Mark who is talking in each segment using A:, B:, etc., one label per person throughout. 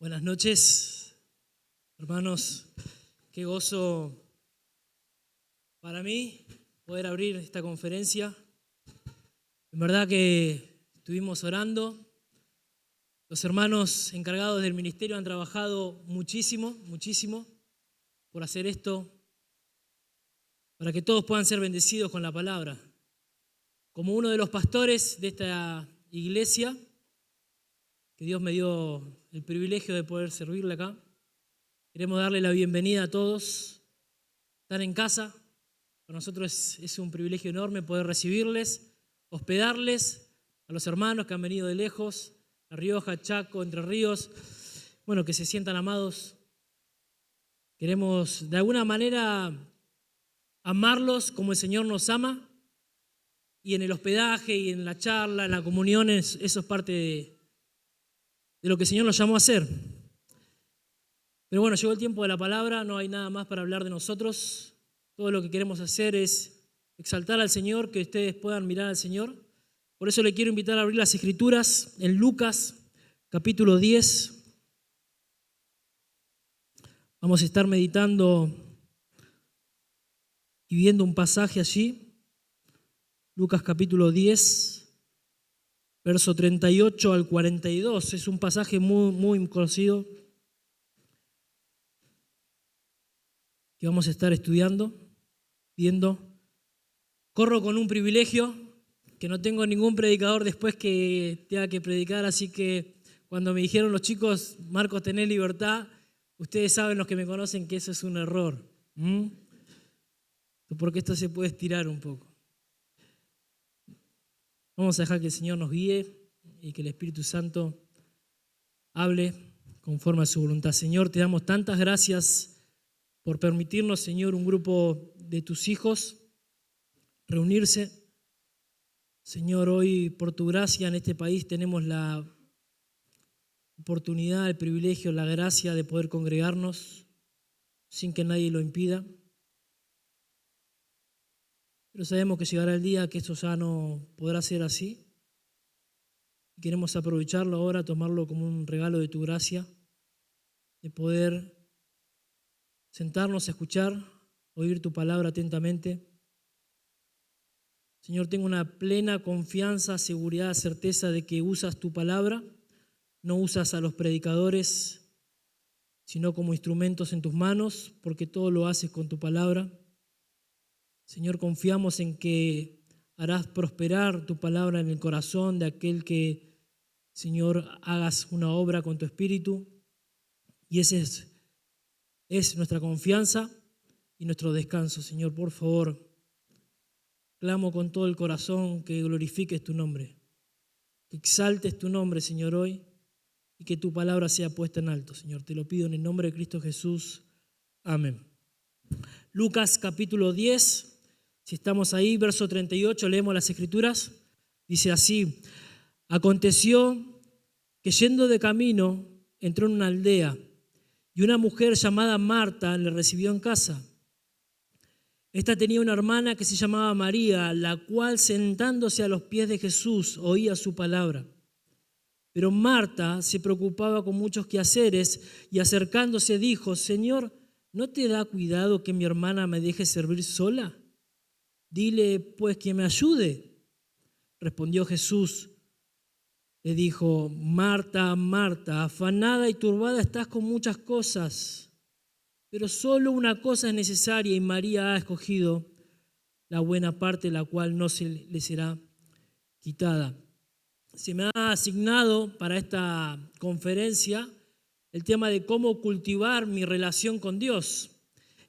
A: Buenas noches, hermanos. Qué gozo para mí poder abrir esta conferencia. En verdad que estuvimos orando. Los hermanos encargados del ministerio han trabajado muchísimo por hacer esto, para que todos puedan ser bendecidos con la palabra. Como uno de los pastores de esta iglesia, que Dios me dio el privilegio de poder servirle acá, queremos darle la bienvenida a todos. Están en casa, para nosotros es un privilegio enorme poder recibirles, hospedarles a los hermanos que han venido de lejos, La Rioja, Chaco, Entre Ríos, que se sientan amados. Queremos de alguna manera amarlos como el Señor nos ama, y en el hospedaje y en la charla, en la comunión, eso es parte de lo que el Señor nos llamó a hacer. Pero llegó el tiempo de la palabra, no hay nada más para hablar de nosotros. Todo lo que queremos hacer es exaltar al Señor, que ustedes puedan mirar al Señor. Por eso le quiero invitar a abrir las Escrituras en Lucas, capítulo 10. Vamos a estar meditando y viendo un pasaje allí. Lucas capítulo 10, verso 38 al 42. Es un pasaje muy conocido que vamos a estar estudiando, viendo. Corro con un privilegio, que no tengo ningún predicador después que tenga que predicar, así que cuando me dijeron los chicos, Marcos, tenés libertad, ustedes saben, los que me conocen, que eso es un error. Porque esto se puede estirar un poco. Vamos a dejar que el Señor nos guíe y que el Espíritu Santo hable conforme a su voluntad. Señor, te damos tantas gracias por permitirnos, Señor, un grupo de tus hijos reunirse. Señor, hoy por tu gracia en este país tenemos la oportunidad, el privilegio, la gracia de poder congregarnos sin que nadie lo impida. Pero sabemos que llegará el día que esto ya no podrá ser así. Y queremos aprovecharlo ahora, tomarlo como un regalo de tu gracia, de poder sentarnos a escuchar, oír tu palabra atentamente. Señor, tengo una plena confianza, seguridad, certeza de que usas tu palabra, no usas a los predicadores, sino como instrumentos en tus manos, porque todo lo haces con tu palabra. Señor, confiamos en que harás prosperar tu palabra en el corazón de aquel que, Señor, hagas una obra con tu Espíritu. Y ese es nuestra confianza y nuestro descanso. Señor, por favor, clamo con todo el corazón que glorifiques tu nombre, que exaltes tu nombre, Señor, hoy, y que tu palabra sea puesta en alto, Señor. Te lo pido en el nombre de Cristo Jesús. Amén. Lucas capítulo 10. Si estamos ahí, verso 38, leemos las Escrituras. Dice así: aconteció que yendo de camino entró en una aldea y una mujer llamada Marta le recibió en casa. Esta tenía una hermana que se llamaba María, la cual sentándose a los pies de Jesús oía su palabra. Pero Marta se preocupaba con muchos quehaceres y acercándose dijo: Señor, ¿no te da cuidado que mi hermana me deje servir sola? Dile pues que me ayude. Respondió Jesús, le dijo: Marta, Marta, afanada y turbada estás con muchas cosas, pero solo una cosa es necesaria y María ha escogido la buena parte, la cual no se le será quitada. Se me ha asignado para esta conferencia el tema de cómo cultivar mi relación con Dios.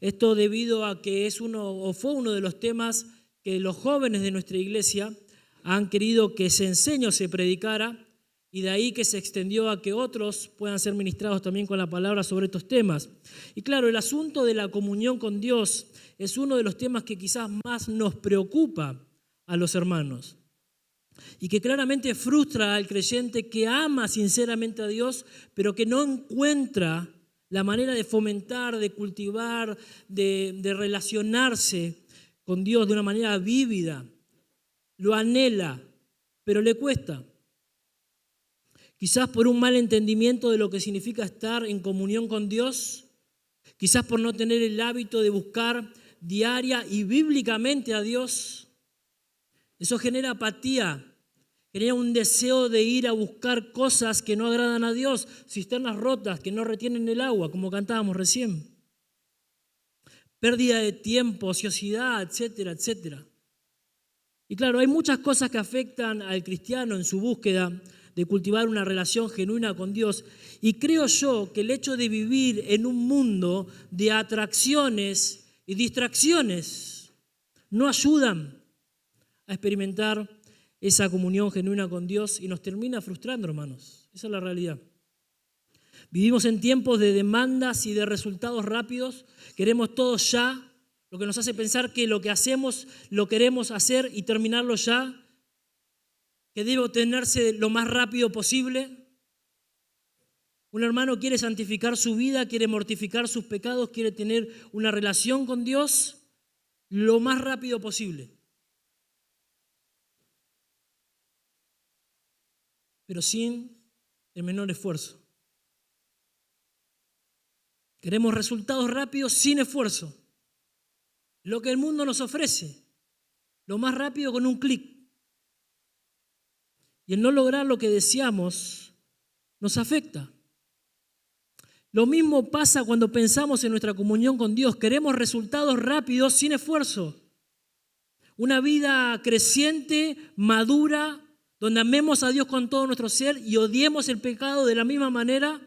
A: Esto debido a que fue uno de los temas que los jóvenes de nuestra iglesia han querido que se enseñe o se predicara, y de ahí que se extendió a que otros puedan ser ministrados también con la palabra sobre estos temas. Y claro, el asunto de la comunión con Dios es uno de los temas que quizás más nos preocupa a los hermanos y que claramente frustra al creyente que ama sinceramente a Dios, pero que no encuentra la manera de fomentar, de cultivar, de relacionarse con Dios de una manera vívida. Lo anhela, pero le cuesta. quizás por un mal entendimiento de lo que significa estar en comunión con Dios, quizás por no tener el hábito de buscar diaria y bíblicamente a Dios. Eso genera apatía, genera un deseo de ir a buscar cosas que no agradan a Dios, cisternas rotas que no retienen el agua, como cantábamos recién. Pérdida de tiempo, ociosidad, etcétera, etcétera. Y claro, hay muchas cosas que afectan al cristiano en su búsqueda de cultivar una relación genuina con Dios. Y creo yo que el hecho de vivir en un mundo de atracciones y distracciones no ayudan a experimentar esa comunión genuina con Dios y nos termina frustrando, hermanos. Esa es la realidad. Vivimos en tiempos de demandas y de resultados rápidos. Queremos todo ya, lo que nos hace pensar que lo que hacemos lo queremos hacer y terminarlo ya, que debe obtenerse lo más rápido posible. Un hermano quiere santificar su vida, quiere mortificar sus pecados, quiere tener una relación con Dios lo más rápido posible. Pero sin el menor esfuerzo. Queremos resultados rápidos sin esfuerzo. Lo que el mundo nos ofrece, lo más rápido con un clic. Y el no lograr lo que deseamos nos afecta. Lo mismo pasa cuando pensamos en nuestra comunión con Dios. Queremos resultados rápidos sin esfuerzo. Una vida creciente, madura, donde amemos a Dios con todo nuestro ser y odiemos el pecado de la misma manera,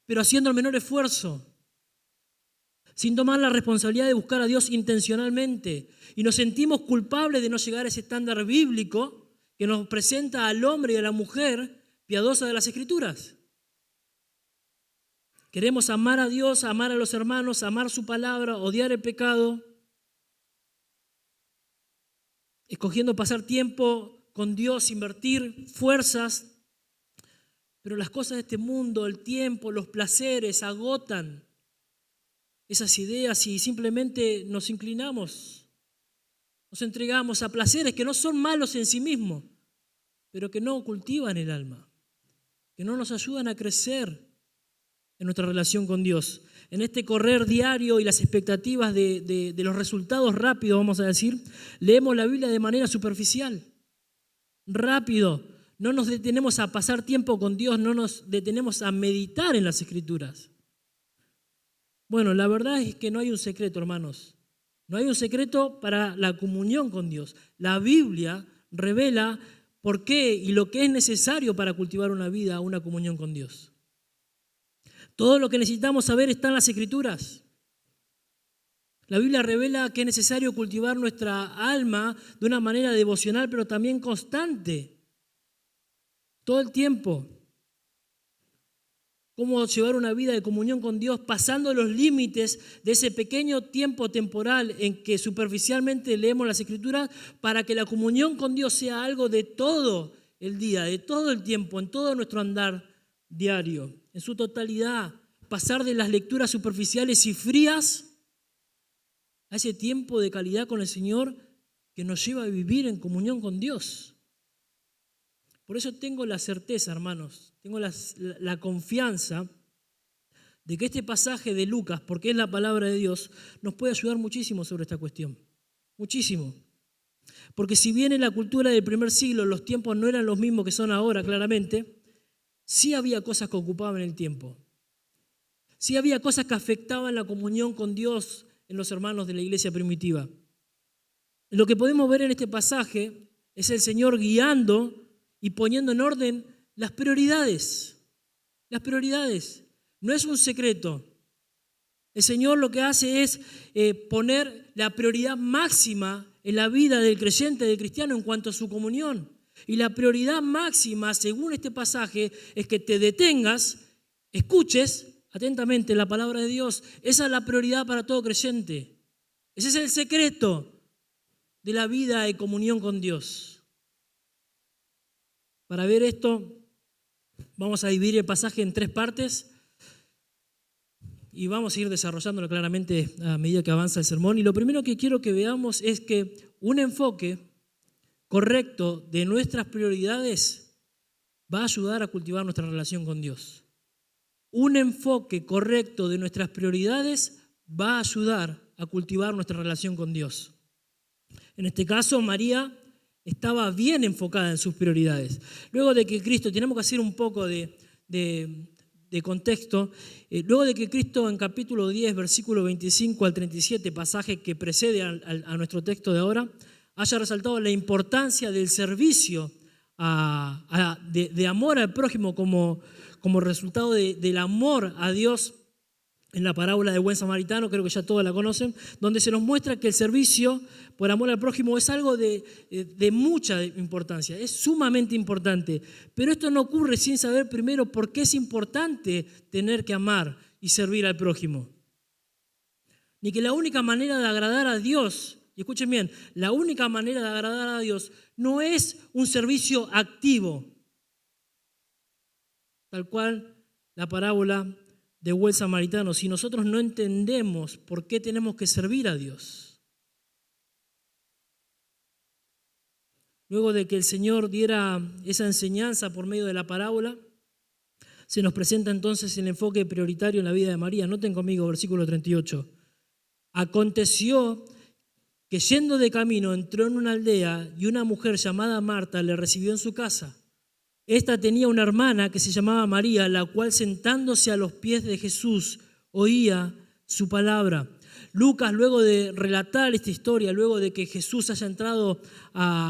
A: pero haciendo el menor esfuerzo, sin tomar la responsabilidad de buscar a Dios intencionalmente. Y nos sentimos culpables de no llegar a ese estándar bíblico que nos presenta al hombre y a la mujer piadosa de las Escrituras. Queremos amar a Dios, amar a los hermanos, amar su palabra, odiar el pecado, escogiendo pasar tiempo con Dios, invertir fuerzas, pero las cosas de este mundo, el tiempo, los placeres agotan esas ideas y simplemente nos inclinamos, nos entregamos a placeres que no son malos en sí mismos, pero que no cultivan el alma, que no nos ayudan a crecer en nuestra relación con Dios. En este correr diario y las expectativas de los resultados rápidos, vamos a decir, leemos la Biblia de manera superficial, rápido. No nos detenemos a pasar tiempo con Dios, no nos detenemos a meditar en las Escrituras. Bueno, la verdad es que no hay un secreto, hermanos. No hay un secreto para la comunión con Dios. La Biblia revela por qué y lo que es necesario para cultivar una vida, una comunión con Dios. Todo lo que necesitamos saber está en las Escrituras. La Biblia revela que es necesario cultivar nuestra alma de una manera devocional, pero también constante. Todo el tiempo. Cómo llevar una vida de comunión con Dios pasando los límites de ese pequeño tiempo temporal en que superficialmente leemos las Escrituras para que la comunión con Dios sea algo de todo el día, de todo el tiempo, en todo nuestro andar diario, en su totalidad. Pasar de las lecturas superficiales y frías a ese tiempo de calidad con el Señor que nos lleva a vivir en comunión con Dios. Por eso tengo la certeza, hermanos, tengo la confianza de que este pasaje de Lucas, porque es la palabra de Dios, nos puede ayudar muchísimo sobre esta cuestión. Muchísimo. Porque si bien en la cultura del primer siglo los tiempos no eran los mismos que son ahora, claramente, sí había cosas que ocupaban el tiempo. Sí había cosas que afectaban la comunión con Dios en los hermanos de la iglesia primitiva. Lo que podemos ver en este pasaje es el Señor guiando y poniendo en orden las prioridades. Las prioridades. No es un secreto. El Señor lo que hace es poner la prioridad máxima en la vida del creyente, del cristiano, en cuanto a su comunión. Y la prioridad máxima, según este pasaje, es que te detengas, escuches atentamente la palabra de Dios. Esa es la prioridad para todo creyente. Ese es el secreto de la vida de comunión con Dios. Para ver esto, vamos a dividir el pasaje en 3 partes y vamos a ir desarrollándolo claramente a medida que avanza el sermón. Y lo primero que quiero que veamos es que un enfoque correcto de nuestras prioridades va a ayudar a cultivar nuestra relación con Dios. Un enfoque correcto de nuestras prioridades va a ayudar a cultivar nuestra relación con Dios. En este caso, María estaba bien enfocada en sus prioridades. Luego de que Cristo, tenemos que hacer un poco de contexto, luego de que Cristo en capítulo 10, versículo 25 al 37, pasaje que precede a nuestro texto de ahora, haya resaltado la importancia del servicio de amor al prójimo como resultado del amor a Dios. En la parábola del buen samaritano, creo que ya todos la conocen, donde se nos muestra que el servicio por amor al prójimo es algo de mucha importancia, es sumamente importante. Pero esto no ocurre sin saber primero por qué es importante tener que amar y servir al prójimo. Ni que la única manera de agradar a Dios, y escuchen bien, la única manera de agradar a Dios no es un servicio activo, tal cual la parábola de buen samaritano, si nosotros no entendemos por qué tenemos que servir a Dios. Luego de que el Señor diera esa enseñanza por medio de la parábola, se nos presenta entonces el enfoque prioritario en la vida de María. Noten conmigo versículo 38. Aconteció que yendo de camino entró en una aldea y una mujer llamada Marta le recibió en su casa. Esta tenía una hermana que se llamaba María, la cual sentándose a los pies de Jesús oía su palabra. Lucas, luego de relatar esta historia, luego de que Jesús haya entrado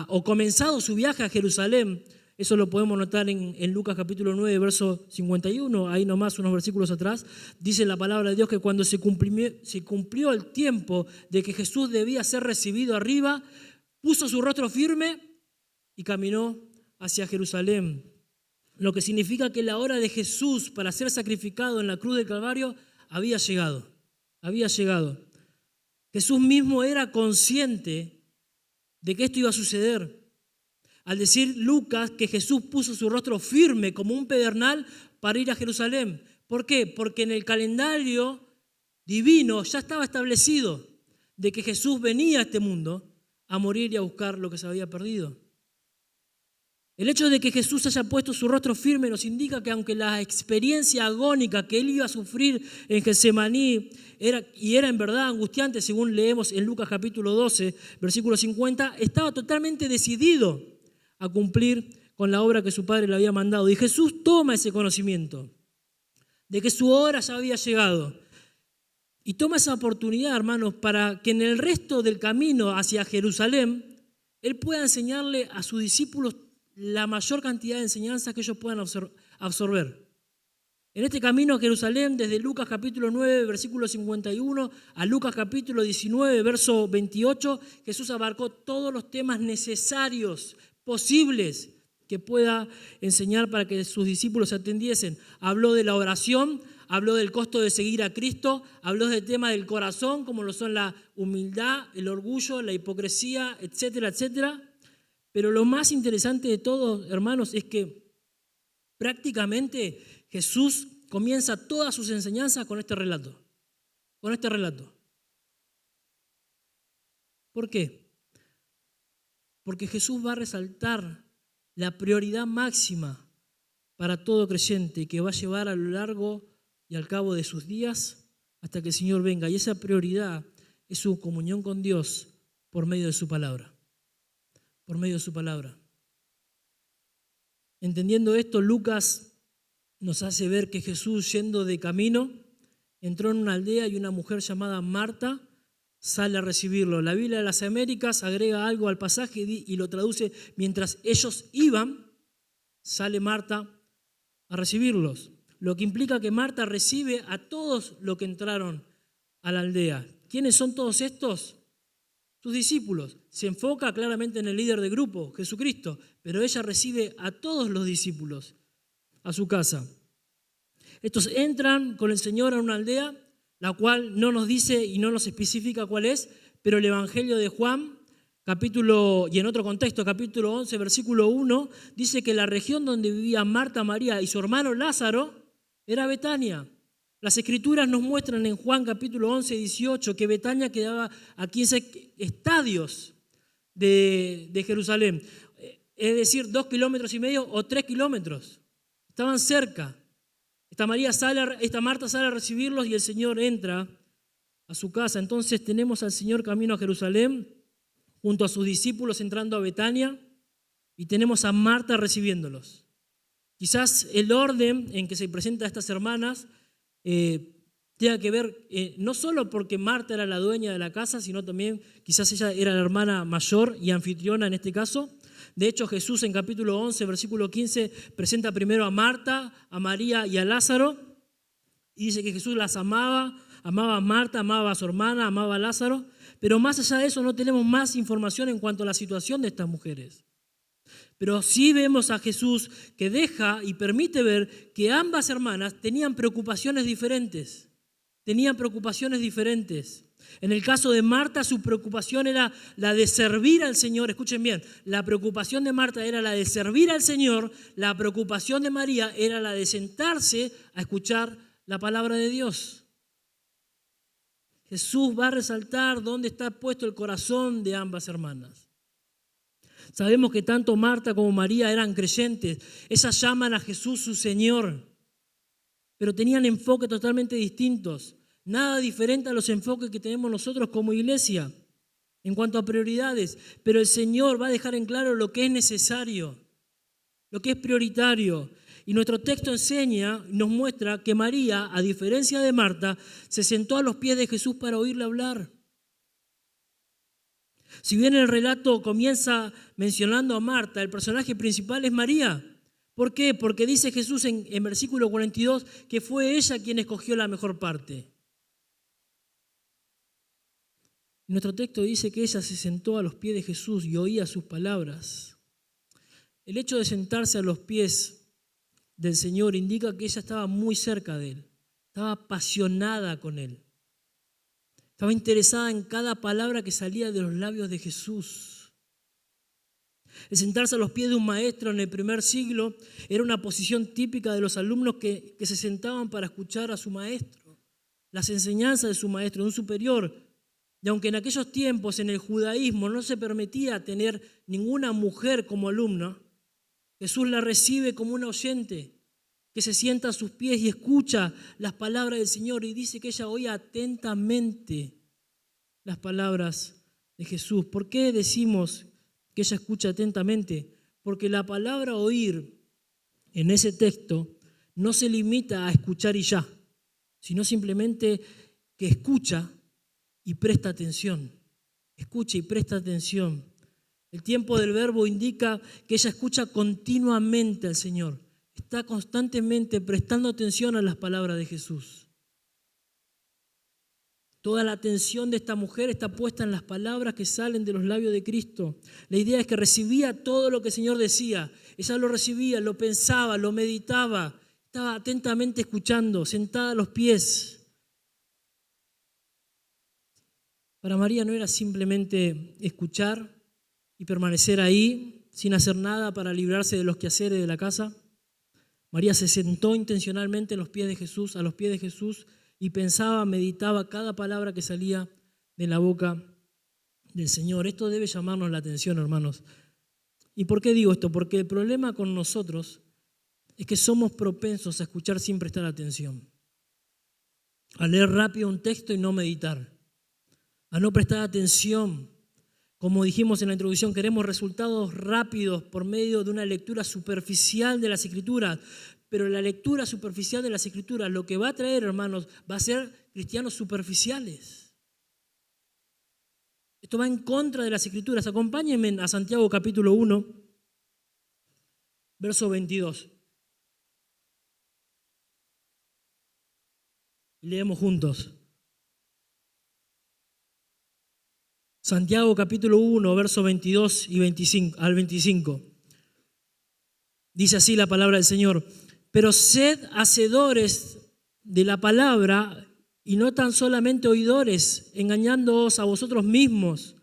A: o comenzado su viaje a Jerusalén, eso lo podemos notar en Lucas capítulo 9, verso 51, ahí nomás unos versículos atrás, dice la palabra de Dios que cuando se cumplió el tiempo de que Jesús debía ser recibido arriba, puso su rostro firme y caminó hacia Jerusalén, lo que significa que la hora de Jesús para ser sacrificado en la cruz del Calvario había llegado. Jesús mismo era consciente de que esto iba a suceder. Al decir Lucas que Jesús puso su rostro firme como un pedernal para ir a Jerusalén. ¿Por qué? Porque en el calendario divino ya estaba establecido de que Jesús venía a este mundo a morir y a buscar lo que se había perdido. El hecho de que Jesús haya puesto su rostro firme nos indica que aunque la experiencia agónica que él iba a sufrir en Getsemaní era en verdad angustiante, según leemos en Lucas capítulo 12, versículo 50, estaba totalmente decidido a cumplir con la obra que su Padre le había mandado. Y Jesús toma ese conocimiento de que su hora ya había llegado y toma esa oportunidad, hermanos, para que en el resto del camino hacia Jerusalén él pueda enseñarle a sus discípulos la mayor cantidad de enseñanzas que ellos puedan absorber. En este camino a Jerusalén, desde Lucas capítulo 9, versículo 51, a Lucas capítulo 19, verso 28, Jesús abarcó todos los temas necesarios, posibles, que pueda enseñar para que sus discípulos se atendiesen. Habló de la oración, habló del costo de seguir a Cristo, habló del tema del corazón, como lo son la humildad, el orgullo, la hipocresía, etcétera, etcétera. Pero lo más interesante de todo, hermanos, es que prácticamente Jesús comienza todas sus enseñanzas con este relato. ¿Por qué? Porque Jesús va a resaltar la prioridad máxima para todo creyente que va a llevar a lo largo y al cabo de sus días hasta que el Señor venga. Y esa prioridad es su comunión con Dios por medio de su palabra. Entendiendo esto, Lucas nos hace ver que Jesús, yendo de camino, entró en una aldea y una mujer llamada Marta sale a recibirlo. La Biblia de las Américas agrega algo al pasaje y lo traduce: mientras ellos iban, sale Marta a recibirlos. Lo que implica que Marta recibe a todos los que entraron a la aldea. ¿Quiénes son todos estos? Sus discípulos. Se enfoca claramente en el líder de grupo, Jesucristo, pero ella recibe a todos los discípulos a su casa. Estos entran con el Señor a una aldea, la cual no nos dice y no nos especifica cuál es, pero el Evangelio de Juan, y en otro contexto, capítulo 11, versículo 1, dice que la región donde vivían Marta, María y su hermano Lázaro era Betania. Las Escrituras nos muestran en Juan capítulo 11, 18 que Betania quedaba a 15 estadios de Jerusalén. es decir, 2,5 kilómetros o 3 kilómetros. Estaban cerca. Esta Marta sale a recibirlos y el Señor entra a su casa. Entonces tenemos al Señor camino a Jerusalén, junto a sus discípulos entrando a Betania, y tenemos a Marta recibiéndolos. Quizás el orden en que se presenta a estas hermanas tenga que ver no solo porque Marta era la dueña de la casa, sino también quizás ella era la hermana mayor y anfitriona en este caso. De hecho, Jesús en capítulo 11, versículo 15, presenta primero a Marta, a María y a Lázaro, y dice que Jesús las amaba a Marta, amaba a su hermana, amaba a Lázaro, pero más allá de eso no tenemos más información en cuanto a la situación de estas mujeres. Pero sí vemos a Jesús que deja y permite ver que ambas hermanas tenían preocupaciones diferentes. En el caso de Marta, su preocupación era la de servir al Señor. Escuchen bien, la preocupación de Marta era la de servir al Señor, la preocupación de María era la de sentarse a escuchar la palabra de Dios. Jesús va a resaltar dónde está puesto el corazón de ambas hermanas. Sabemos que tanto Marta como María eran creyentes. Ellas llaman a Jesús su Señor, pero tenían enfoques totalmente distintos. Nada diferente a los enfoques que tenemos nosotros como iglesia en cuanto a prioridades. Pero el Señor va a dejar en claro lo que es necesario, lo que es prioritario. Y nuestro texto nos muestra que María, a diferencia de Marta, se sentó a los pies de Jesús para oírle hablar. Si bien el relato comienza mencionando a Marta, el personaje principal es María. ¿Por qué? Porque dice Jesús en versículo 42 que fue ella quien escogió la mejor parte. Nuestro texto dice que ella se sentó a los pies de Jesús y oía sus palabras. El hecho de sentarse a los pies del Señor indica que ella estaba muy cerca de Él, estaba apasionada con Él. Estaba interesada en cada palabra que salía de los labios de Jesús. El sentarse a los pies de un maestro en el primer siglo era una posición típica de los alumnos que se sentaban para escuchar a su maestro, las enseñanzas de su maestro, de un superior. Y aunque en aquellos tiempos en el judaísmo no se permitía tener ninguna mujer como alumna, Jesús la recibe como una oyente que se sienta a sus pies y escucha las palabras del Señor, y dice que ella oía atentamente las palabras de Jesús. ¿Por qué decimos que ella escucha atentamente? Porque la palabra oír en ese texto no se limita a escuchar y ya, sino simplemente que escucha y presta atención. Escucha y presta atención. El tiempo del verbo indica que ella escucha continuamente al Señor. Está constantemente prestando atención a las palabras de Jesús. Toda la atención de esta mujer está puesta en las palabras que salen de los labios de Cristo. La idea es que recibía todo lo que el Señor decía. Ella lo recibía, lo pensaba, lo meditaba. Estaba atentamente escuchando, sentada a los pies. Para María no era simplemente escuchar y permanecer ahí sin hacer nada para librarse de los quehaceres de la casa. María se sentó intencionalmente a los pies de Jesús y pensaba, meditaba cada palabra que salía de la boca del Señor. Esto debe llamarnos la atención, hermanos. ¿Y por qué digo esto? Porque el problema con nosotros es que somos propensos a escuchar sin prestar atención, a leer rápido un texto y no meditar, a no prestar atención. Como dijimos en la introducción, queremos resultados rápidos por medio de una lectura superficial de las Escrituras, pero la lectura superficial de las Escrituras lo que va a traer, hermanos, va a ser cristianos superficiales. Esto va en contra de las Escrituras. Acompáñenme a Santiago capítulo 1, verso 22. Leemos juntos. Santiago capítulo 1, verso 22 y 25, al 25. Dice así la palabra del Señor: pero sed hacedores de la palabra y no tan solamente oidores, engañándoos a vosotros mismos.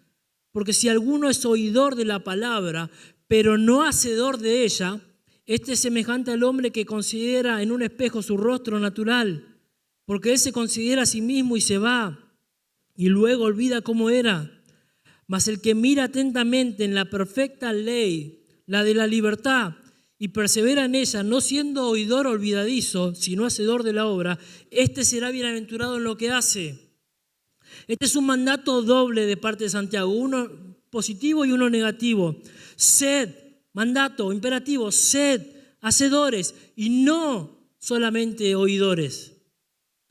A: Porque si alguno es oidor de la palabra, pero no hacedor de ella, este es semejante al hombre que considera en un espejo su rostro natural, porque él se considera a sí mismo y se va, y luego olvida cómo era. Mas el que mira atentamente en la perfecta ley, la de la libertad, y persevera en ella, no siendo oidor olvidadizo, sino hacedor de la obra, este será bienaventurado en lo que hace. Este es un mandato doble de parte de Santiago, uno positivo y uno negativo. Sed, mandato, imperativo, sed, hacedores y no solamente oidores.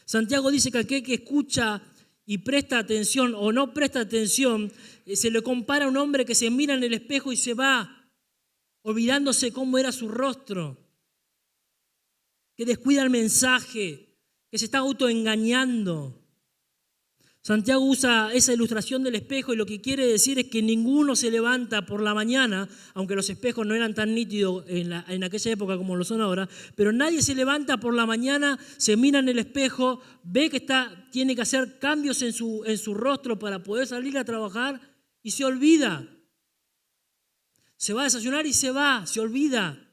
A: Santiago dice que aquel que escucha y presta atención o no presta atención, se le compara a un hombre que se mira en el espejo y se va, olvidándose cómo era su rostro, que descuida el mensaje, que se está autoengañando. Santiago usa esa ilustración del espejo y lo que quiere decir es que ninguno se levanta por la mañana, aunque los espejos no eran tan nítidos en aquella época como lo son ahora, pero nadie se levanta por la mañana, se mira en el espejo, ve que tiene que hacer cambios en su rostro para poder salir a trabajar y se olvida. Se va a desayunar y se va, se olvida.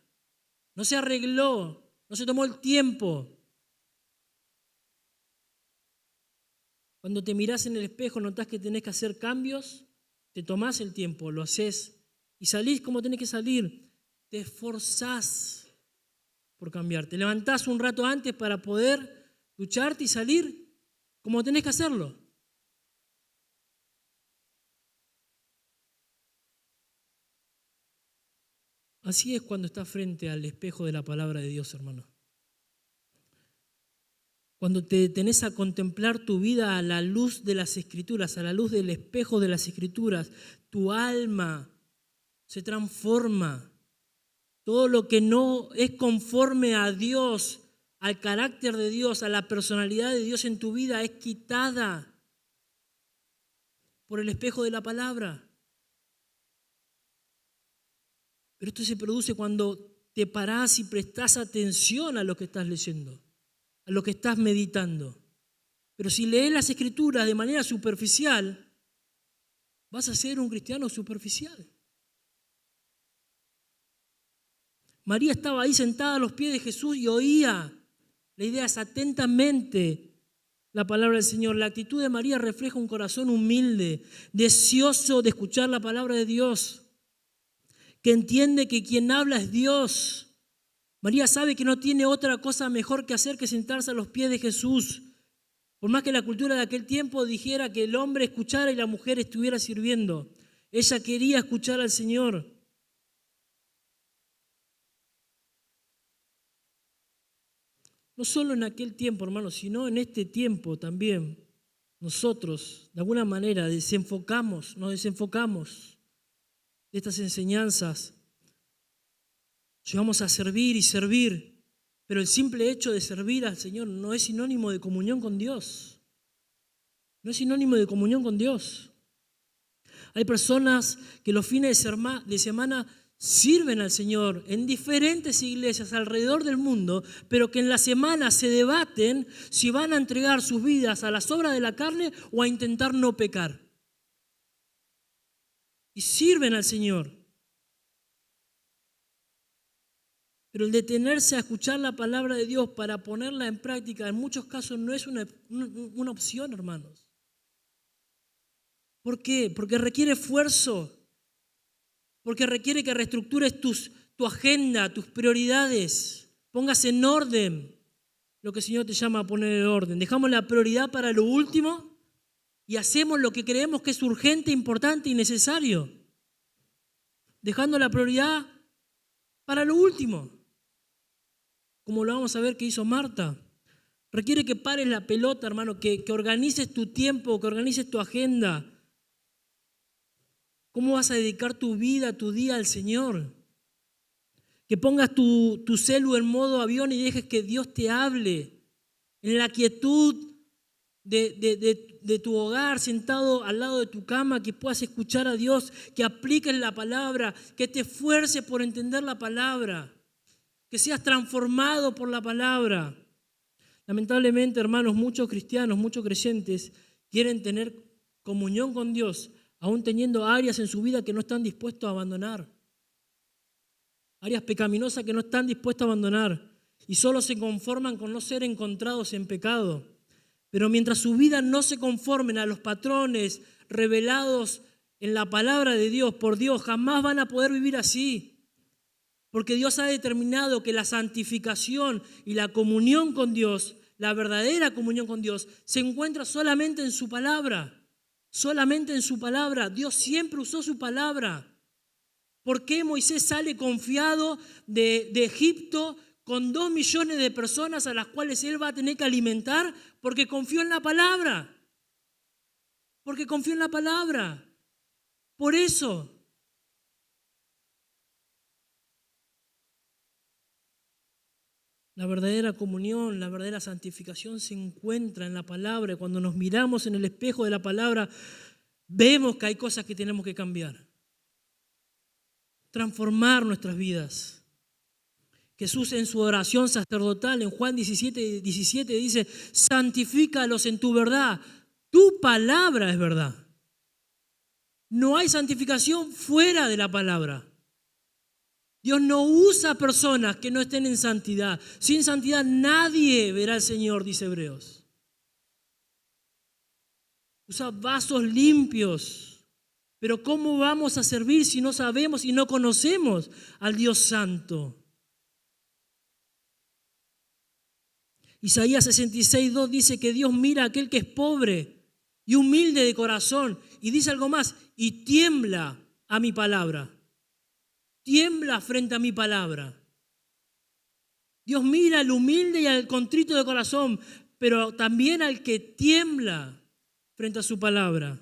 A: No se arregló, no se tomó el tiempo. Cuando te mirás en el espejo, notás que tenés que hacer cambios, te tomás el tiempo, lo haces y salís como tenés que salir. Te esforzás por cambiar. Te levantás un rato antes para poder ducharte y salir como tenés que hacerlo. Así es cuando estás frente al espejo de la palabra de Dios, hermano. Cuando te detenés a contemplar tu vida a la luz de las Escrituras, a la luz del espejo de las Escrituras, tu alma se transforma. Todo lo que no es conforme a Dios, al carácter de Dios, a la personalidad de Dios en tu vida, es quitada por el espejo de la palabra. Pero esto se produce cuando te parás y prestás atención a lo que estás leyendo, a lo que estás meditando. Pero si lees las Escrituras de manera superficial, vas a ser un cristiano superficial. María estaba ahí sentada a los pies de Jesús y oía, la idea es atentamente, la palabra del Señor. La actitud de María refleja un corazón humilde, deseoso de escuchar la palabra de Dios, que entiende que quien habla es Dios. María sabe que no tiene otra cosa mejor que hacer que sentarse a los pies de Jesús. Por más que la cultura de aquel tiempo dijera que el hombre escuchara y la mujer estuviera sirviendo, ella quería escuchar al Señor. No solo en aquel tiempo, hermanos, sino en este tiempo también. Nosotros, de alguna manera, nos desenfocamos de estas enseñanzas. Llegamos a servir y servir, pero el simple hecho de servir al Señor no es sinónimo de comunión con Dios. No es sinónimo de comunión con Dios. Hay personas que los fines de semana sirven al Señor en diferentes iglesias alrededor del mundo, pero que en la semana se debaten si van a entregar sus vidas a las obras de la carne o a intentar no pecar. Y sirven al Señor. Pero el detenerse a escuchar la palabra de Dios para ponerla en práctica en muchos casos no es una opción, hermanos. ¿Por qué? Porque requiere esfuerzo. Porque requiere que reestructures tu agenda, tus prioridades. Pongas en orden lo que el Señor te llama a poner en orden. Dejamos la prioridad para lo último y hacemos lo que creemos que es urgente, importante y necesario. Dejando la prioridad para lo último. Como lo vamos a ver que hizo Marta. Requiere que pares la pelota, hermano, que organices tu tiempo, que organices tu agenda. ¿Cómo vas a dedicar tu vida, tu día al Señor? Que pongas tu celu en modo avión y dejes que Dios te hable. En la quietud de tu hogar, sentado al lado de tu cama, que puedas escuchar a Dios, que apliques la palabra, que te esfuerces por entender la palabra, que seas transformado por la palabra. Lamentablemente, hermanos, muchos cristianos, muchos creyentes quieren tener comunión con Dios, aún teniendo áreas en su vida que no están dispuestos a abandonar. Áreas pecaminosas que no están dispuestos a abandonar. Y solo se conforman con no ser encontrados en pecado. Pero mientras su vida no se conformen a los patrones revelados en la palabra de Dios, por Dios, jamás van a poder vivir así. Porque Dios ha determinado que la santificación y la comunión con Dios, la verdadera comunión con Dios, se encuentra solamente en su palabra. Solamente en su palabra. Dios siempre usó su palabra. ¿Por qué Moisés sale confiado de Egipto con 2 millones de personas a las cuales él va a tener que alimentar? Porque confió en la palabra. Porque confió en la palabra. Por eso. La verdadera comunión, la verdadera santificación se encuentra en la palabra. Cuando nos miramos en el espejo de la palabra, vemos que hay cosas que tenemos que cambiar. Transformar nuestras vidas. Jesús en su oración sacerdotal en Juan 17 dice, santifícalos en tu verdad. Tu palabra es verdad. No hay santificación fuera de la palabra. Dios no usa personas que no estén en santidad. Sin santidad nadie verá al Señor, dice Hebreos. Usa vasos limpios. Pero ¿cómo vamos a servir si no sabemos y no conocemos al Dios Santo? Isaías 66:2 dice que Dios mira a aquel que es pobre y humilde de corazón. Y dice algo más, y tiembla a mi palabra. Tiembla frente a mi palabra. Dios mira al humilde y al contrito de corazón, pero también al que tiembla frente a su palabra.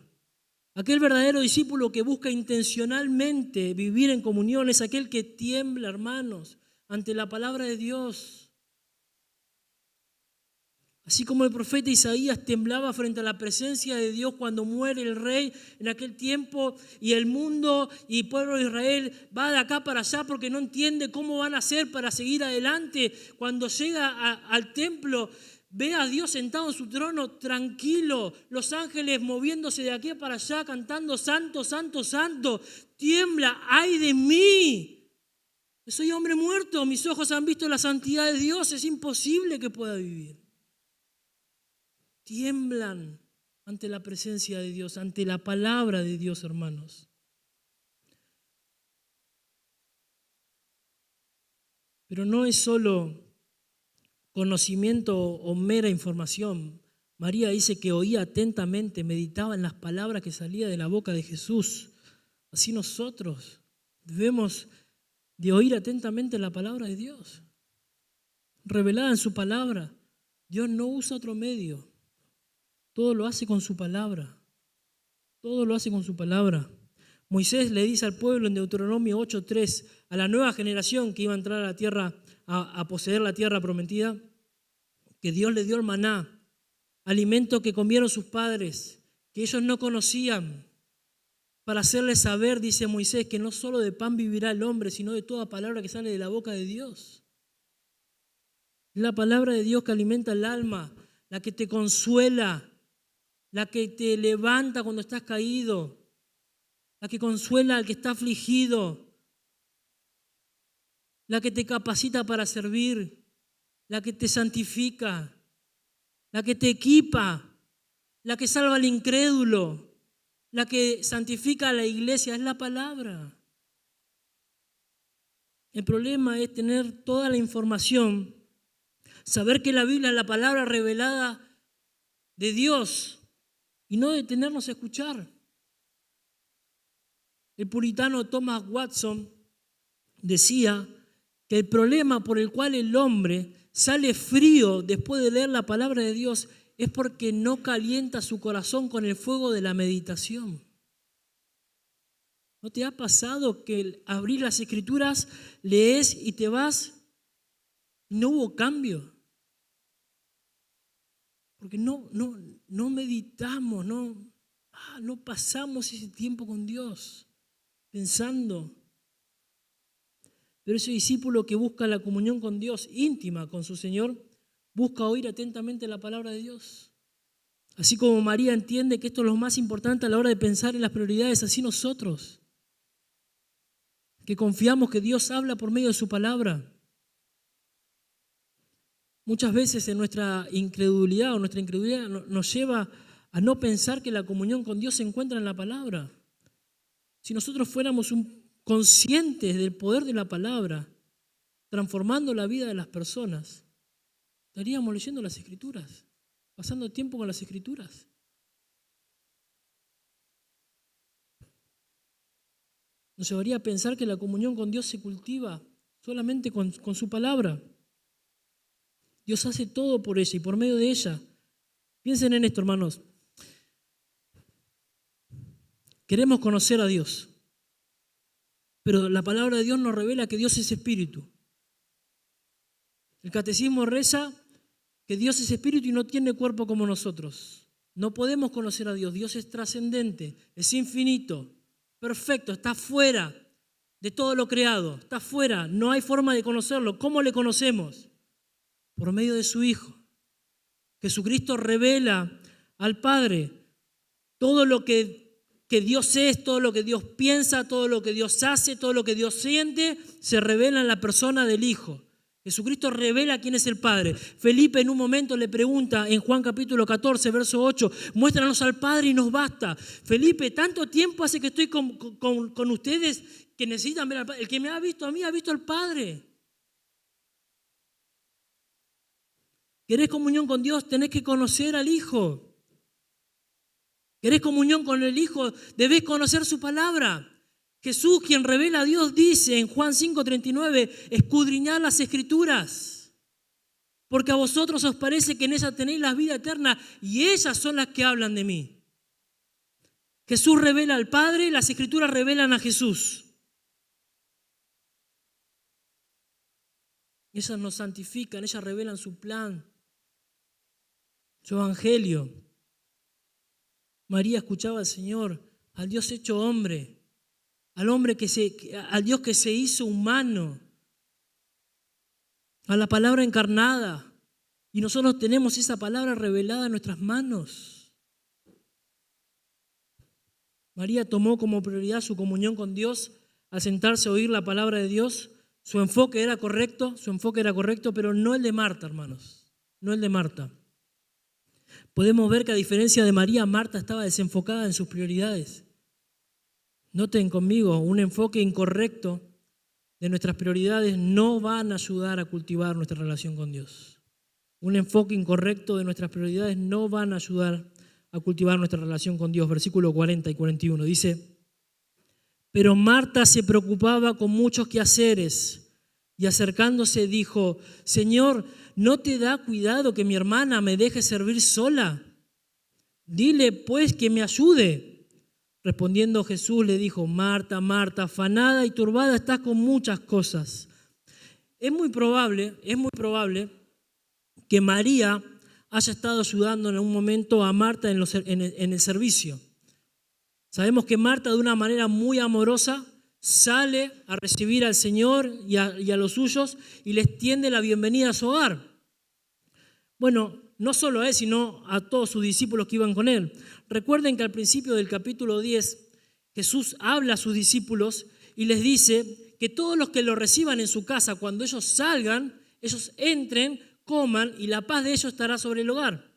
A: Aquel verdadero discípulo que busca intencionalmente vivir en comunión es aquel que tiembla, hermanos, ante la palabra de Dios. Así como el profeta Isaías temblaba frente a la presencia de Dios cuando muere el rey en aquel tiempo y el mundo y el pueblo de Israel va de acá para allá porque no entiende cómo van a hacer para seguir adelante. Cuando llega al templo, ve a Dios sentado en su trono tranquilo, los ángeles moviéndose de aquí para allá cantando santo, santo, santo. Tiembla, ay de mí. Soy hombre muerto, mis ojos han visto la santidad de Dios, es imposible que pueda vivir. Tiemblan ante la presencia de Dios, ante la palabra de Dios, hermanos. Pero no es solo conocimiento o mera información. María dice que oía atentamente, meditaba en las palabras que salían de la boca de Jesús. Así nosotros debemos de oír atentamente la palabra de Dios, revelada en su palabra. Dios no usa otro medio. Todo lo hace con su palabra. Todo lo hace con su palabra. Moisés le dice al pueblo en Deuteronomio 8:3, a la nueva generación que iba a entrar a la tierra, a poseer la tierra prometida, que Dios le dio el maná, alimento que comieron sus padres, que ellos no conocían, para hacerles saber, dice Moisés, que no solo de pan vivirá el hombre, sino de toda palabra que sale de la boca de Dios. La palabra de Dios que alimenta el alma, la que te consuela, la que te levanta cuando estás caído, la que consuela al que está afligido, la que te capacita para servir, la que te santifica, la que te equipa, la que salva al incrédulo, la que santifica a la iglesia, es la palabra. El problema es tener toda la información, saber que la Biblia es la palabra revelada de Dios, y no detenernos a escuchar. El puritano Thomas Watson decía que el problema por el cual el hombre sale frío después de leer la palabra de Dios es porque no calienta su corazón con el fuego de la meditación. ¿No te ha pasado que al abrir las Escrituras lees y te vas y no hubo cambio? Porque no meditamos, no pasamos ese tiempo con Dios pensando. Pero ese discípulo que busca la comunión con Dios íntima con su Señor, busca oír atentamente la palabra de Dios. Así como María entiende que esto es lo más importante a la hora de pensar en las prioridades, así nosotros, que confiamos que Dios habla por medio de su palabra. Muchas veces en nuestra incredulidad nos lleva a no pensar que la comunión con Dios se encuentra en la palabra. Si nosotros fuéramos conscientes del poder de la palabra, transformando la vida de las personas, estaríamos leyendo las Escrituras, pasando tiempo con las Escrituras. Nos llevaría a pensar que la comunión con Dios se cultiva solamente con su palabra. Dios hace todo por ella y por medio de ella. Piensen en esto, hermanos. Queremos conocer a Dios, pero la palabra de Dios nos revela que Dios es espíritu. El catecismo reza que Dios es espíritu y no tiene cuerpo como nosotros. No podemos conocer a Dios. Dios es trascendente, es infinito, perfecto, está fuera de todo lo creado, está fuera, no hay forma de conocerlo. ¿Cómo le conocemos? Por medio de su Hijo. Jesucristo revela al Padre todo lo que Dios es, todo lo que Dios piensa, todo lo que Dios hace, todo lo que Dios siente, se revela en la persona del Hijo. Jesucristo revela quién es el Padre. Felipe en un momento le pregunta en Juan capítulo 14, verso 8, muéstranos al Padre y nos basta. Felipe, tanto tiempo hace que estoy con ustedes que necesitan ver al Padre. El que me ha visto a mí ha visto al Padre. ¿Querés comunión con Dios? Tenés que conocer al Hijo. ¿Querés comunión con el Hijo? Debés conocer su palabra. Jesús, quien revela a Dios, dice en Juan 5:39, escudriñad las Escrituras, porque a vosotros os parece que en ellas tenéis la vida eterna y ellas son las que hablan de mí. Jesús revela al Padre, las Escrituras revelan a Jesús. Ellas nos santifican, ellas revelan su plan, su evangelio. María escuchaba al Señor, al Dios hecho hombre, al Dios que se hizo humano, a la palabra encarnada. Y nosotros tenemos esa palabra revelada en nuestras manos. María tomó como prioridad su comunión con Dios al sentarse a oír la palabra de Dios. Su enfoque era correcto, pero no el de Marta, hermanos, no el de Marta. Podemos ver que a diferencia de María, Marta estaba desenfocada en sus prioridades. Noten conmigo, un enfoque incorrecto de nuestras prioridades no van a ayudar a cultivar nuestra relación con Dios. Un enfoque incorrecto de nuestras prioridades no van a ayudar a cultivar nuestra relación con Dios. Versículo 40 y 41 dice, pero Marta se preocupaba con muchos quehaceres y acercándose dijo, Señor, ¿no te da cuidado que mi hermana me deje servir sola? Dile pues que me ayude. Respondiendo Jesús le dijo, Marta, Marta, afanada y turbada estás con muchas cosas. Es muy probable que María haya estado ayudando en un momento a Marta en el servicio. Sabemos que Marta de una manera muy amorosa sale a recibir al Señor y a los suyos y les tiende la bienvenida a su hogar. Bueno, no solo a él, sino a todos sus discípulos que iban con él. Recuerden que al principio del capítulo 10, Jesús habla a sus discípulos y les dice que todos los que lo reciban en su casa, cuando ellos salgan, ellos entren, coman y la paz de ellos estará sobre el hogar.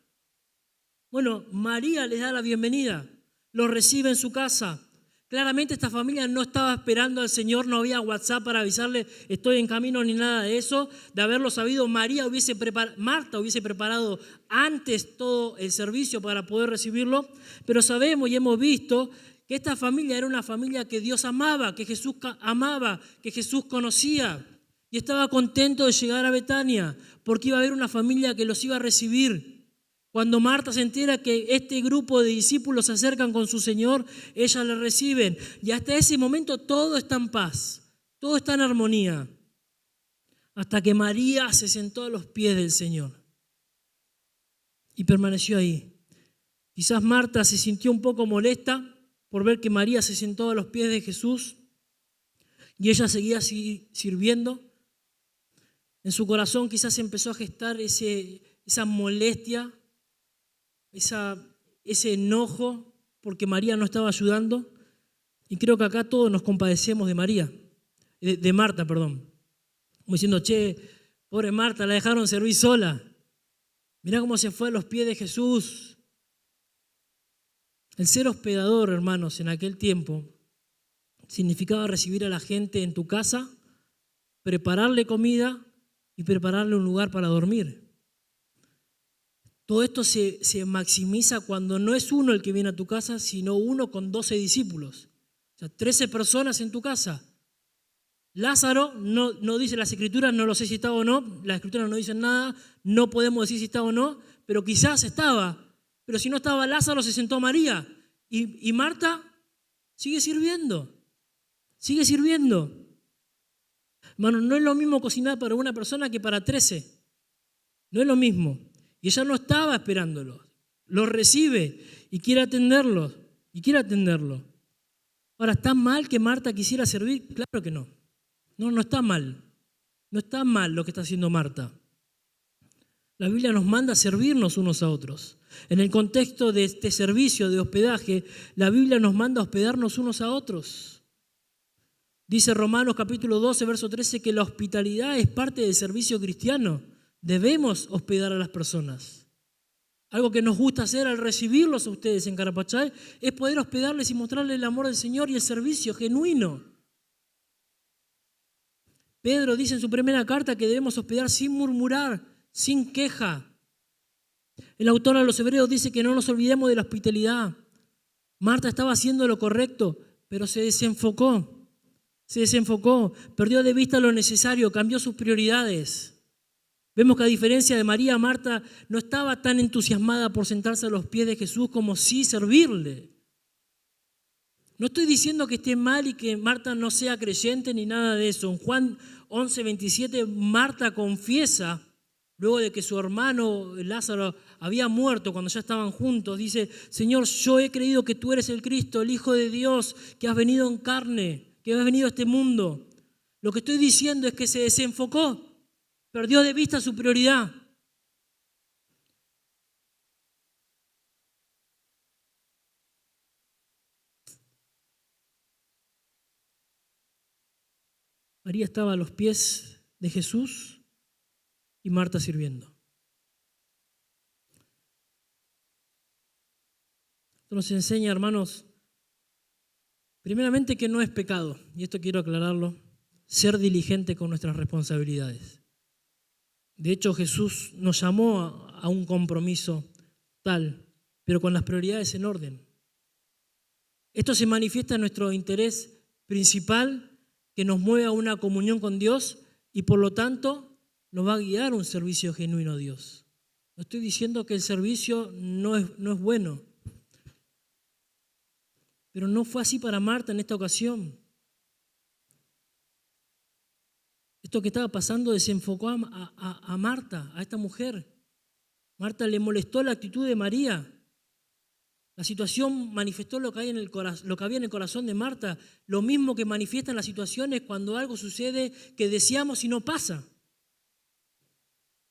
A: Bueno, María les da la bienvenida, los recibe en su casa. Claramente esta familia no estaba esperando al Señor, no había WhatsApp para avisarle estoy en camino ni nada de eso. De haberlo sabido, Marta hubiese preparado antes todo el servicio para poder recibirlo. Pero sabemos y hemos visto que esta familia era una familia que Dios amaba, que Jesús conocía. Y estaba contento de llegar a Betania porque iba a haber una familia que los iba a recibir. Cuando Marta se entera que este grupo de discípulos se acercan con su Señor, ella le reciben. Y hasta ese momento todo está en paz, todo está en armonía. Hasta que María se sentó a los pies del Señor y permaneció ahí. Quizás Marta se sintió un poco molesta por ver que María se sentó a los pies de Jesús y ella seguía sirviendo. En su corazón quizás empezó a gestar esa molestia, ese enojo porque María no estaba ayudando. Y creo que acá todos nos compadecemos de Marta. Como diciendo, pobre Marta, la dejaron servir sola. Mirá cómo se fue a los pies de Jesús. El ser hospedador, hermanos, en aquel tiempo significaba recibir a la gente en tu casa prepararle comida y prepararle un lugar para dormir. Todo esto se maximiza cuando no es uno el que viene a tu casa, sino uno con 12 discípulos. O sea, 13 personas en tu casa. Lázaro, no dice las Escrituras, no lo sé si estaba o no, las Escrituras no dicen nada, no podemos decir si estaba o no, pero quizás estaba. Pero si no estaba Lázaro, se sentó María. Y Marta sigue sirviendo. Sigue sirviendo. Hermano, no es lo mismo cocinar para una persona que para 13. No es lo mismo. Y ella no estaba esperándolos. Los recibe y quiere atenderlos. Ahora, ¿está mal que Marta quisiera servir? Claro que no. No está mal. No está mal lo que está haciendo Marta. La Biblia nos manda a servirnos unos a otros. En el contexto de este servicio de hospedaje, la Biblia nos manda a hospedarnos unos a otros. Dice Romanos capítulo 12, verso 13, que la hospitalidad es parte del servicio cristiano. Debemos hospedar a las personas. Algo que nos gusta hacer al recibirlos a ustedes en Carapachay es poder hospedarles y mostrarles el amor del Señor y el servicio genuino. Pedro dice en su primera carta que debemos hospedar sin murmurar, sin queja. El autor a los Hebreos dice que no nos olvidemos de la hospitalidad. Marta estaba haciendo lo correcto, pero se desenfocó, perdió de vista lo necesario, cambió sus prioridades. Vemos que a diferencia de María, Marta no estaba tan entusiasmada por sentarse a los pies de Jesús como sí servirle. No estoy diciendo que esté mal y que Marta no sea creyente ni nada de eso. En Juan 11, 27, Marta confiesa, luego de que su hermano Lázaro había muerto cuando ya estaban juntos, dice: Señor, yo he creído que tú eres el Cristo, el Hijo de Dios, que has venido en carne, que has venido a este mundo. Lo que estoy diciendo es que se desenfocó, perdió de vista su prioridad. María estaba a los pies de Jesús y Marta sirviendo. Esto nos enseña, hermanos, primeramente que no es pecado, y esto quiero aclararlo, ser diligente con nuestras responsabilidades. De hecho, Jesús nos llamó a un compromiso tal, pero con las prioridades en orden. Esto se manifiesta en nuestro interés principal, que nos mueve a una comunión con Dios y por lo tanto nos va a guiar un servicio genuino a Dios. No estoy diciendo que el servicio no es bueno, pero no fue así para Marta en esta ocasión. Esto que estaba pasando desenfocó a Marta, a esta mujer. Marta le molestó la actitud de María. La situación manifestó lo que había en el corazón de Marta, lo mismo que manifiestan las situaciones cuando algo sucede que deseamos y no pasa.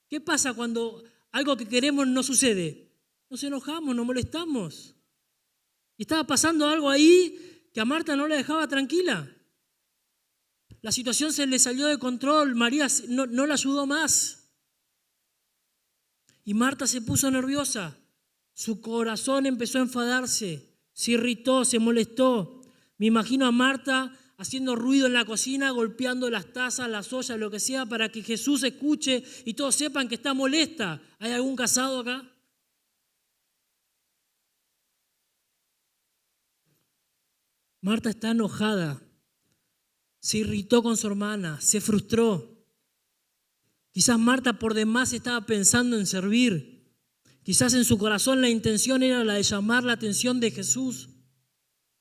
A: ¿Qué pasa cuando algo que queremos no sucede? Nos enojamos, nos molestamos. Y estaba pasando algo ahí que a Marta no la dejaba tranquila. La situación se le salió de control, María no la ayudó más. Y Marta se puso nerviosa. Su corazón empezó a enfadarse, se irritó, se molestó. Me imagino a Marta haciendo ruido en la cocina, golpeando las tazas, las ollas, lo que sea, para que Jesús escuche y todos sepan que está molesta. ¿Hay algún casado acá? Marta está enojada, se irritó con su hermana, se frustró. Quizás Marta por demás estaba pensando en servir. Quizás en su corazón la intención era la de llamar la atención de Jesús,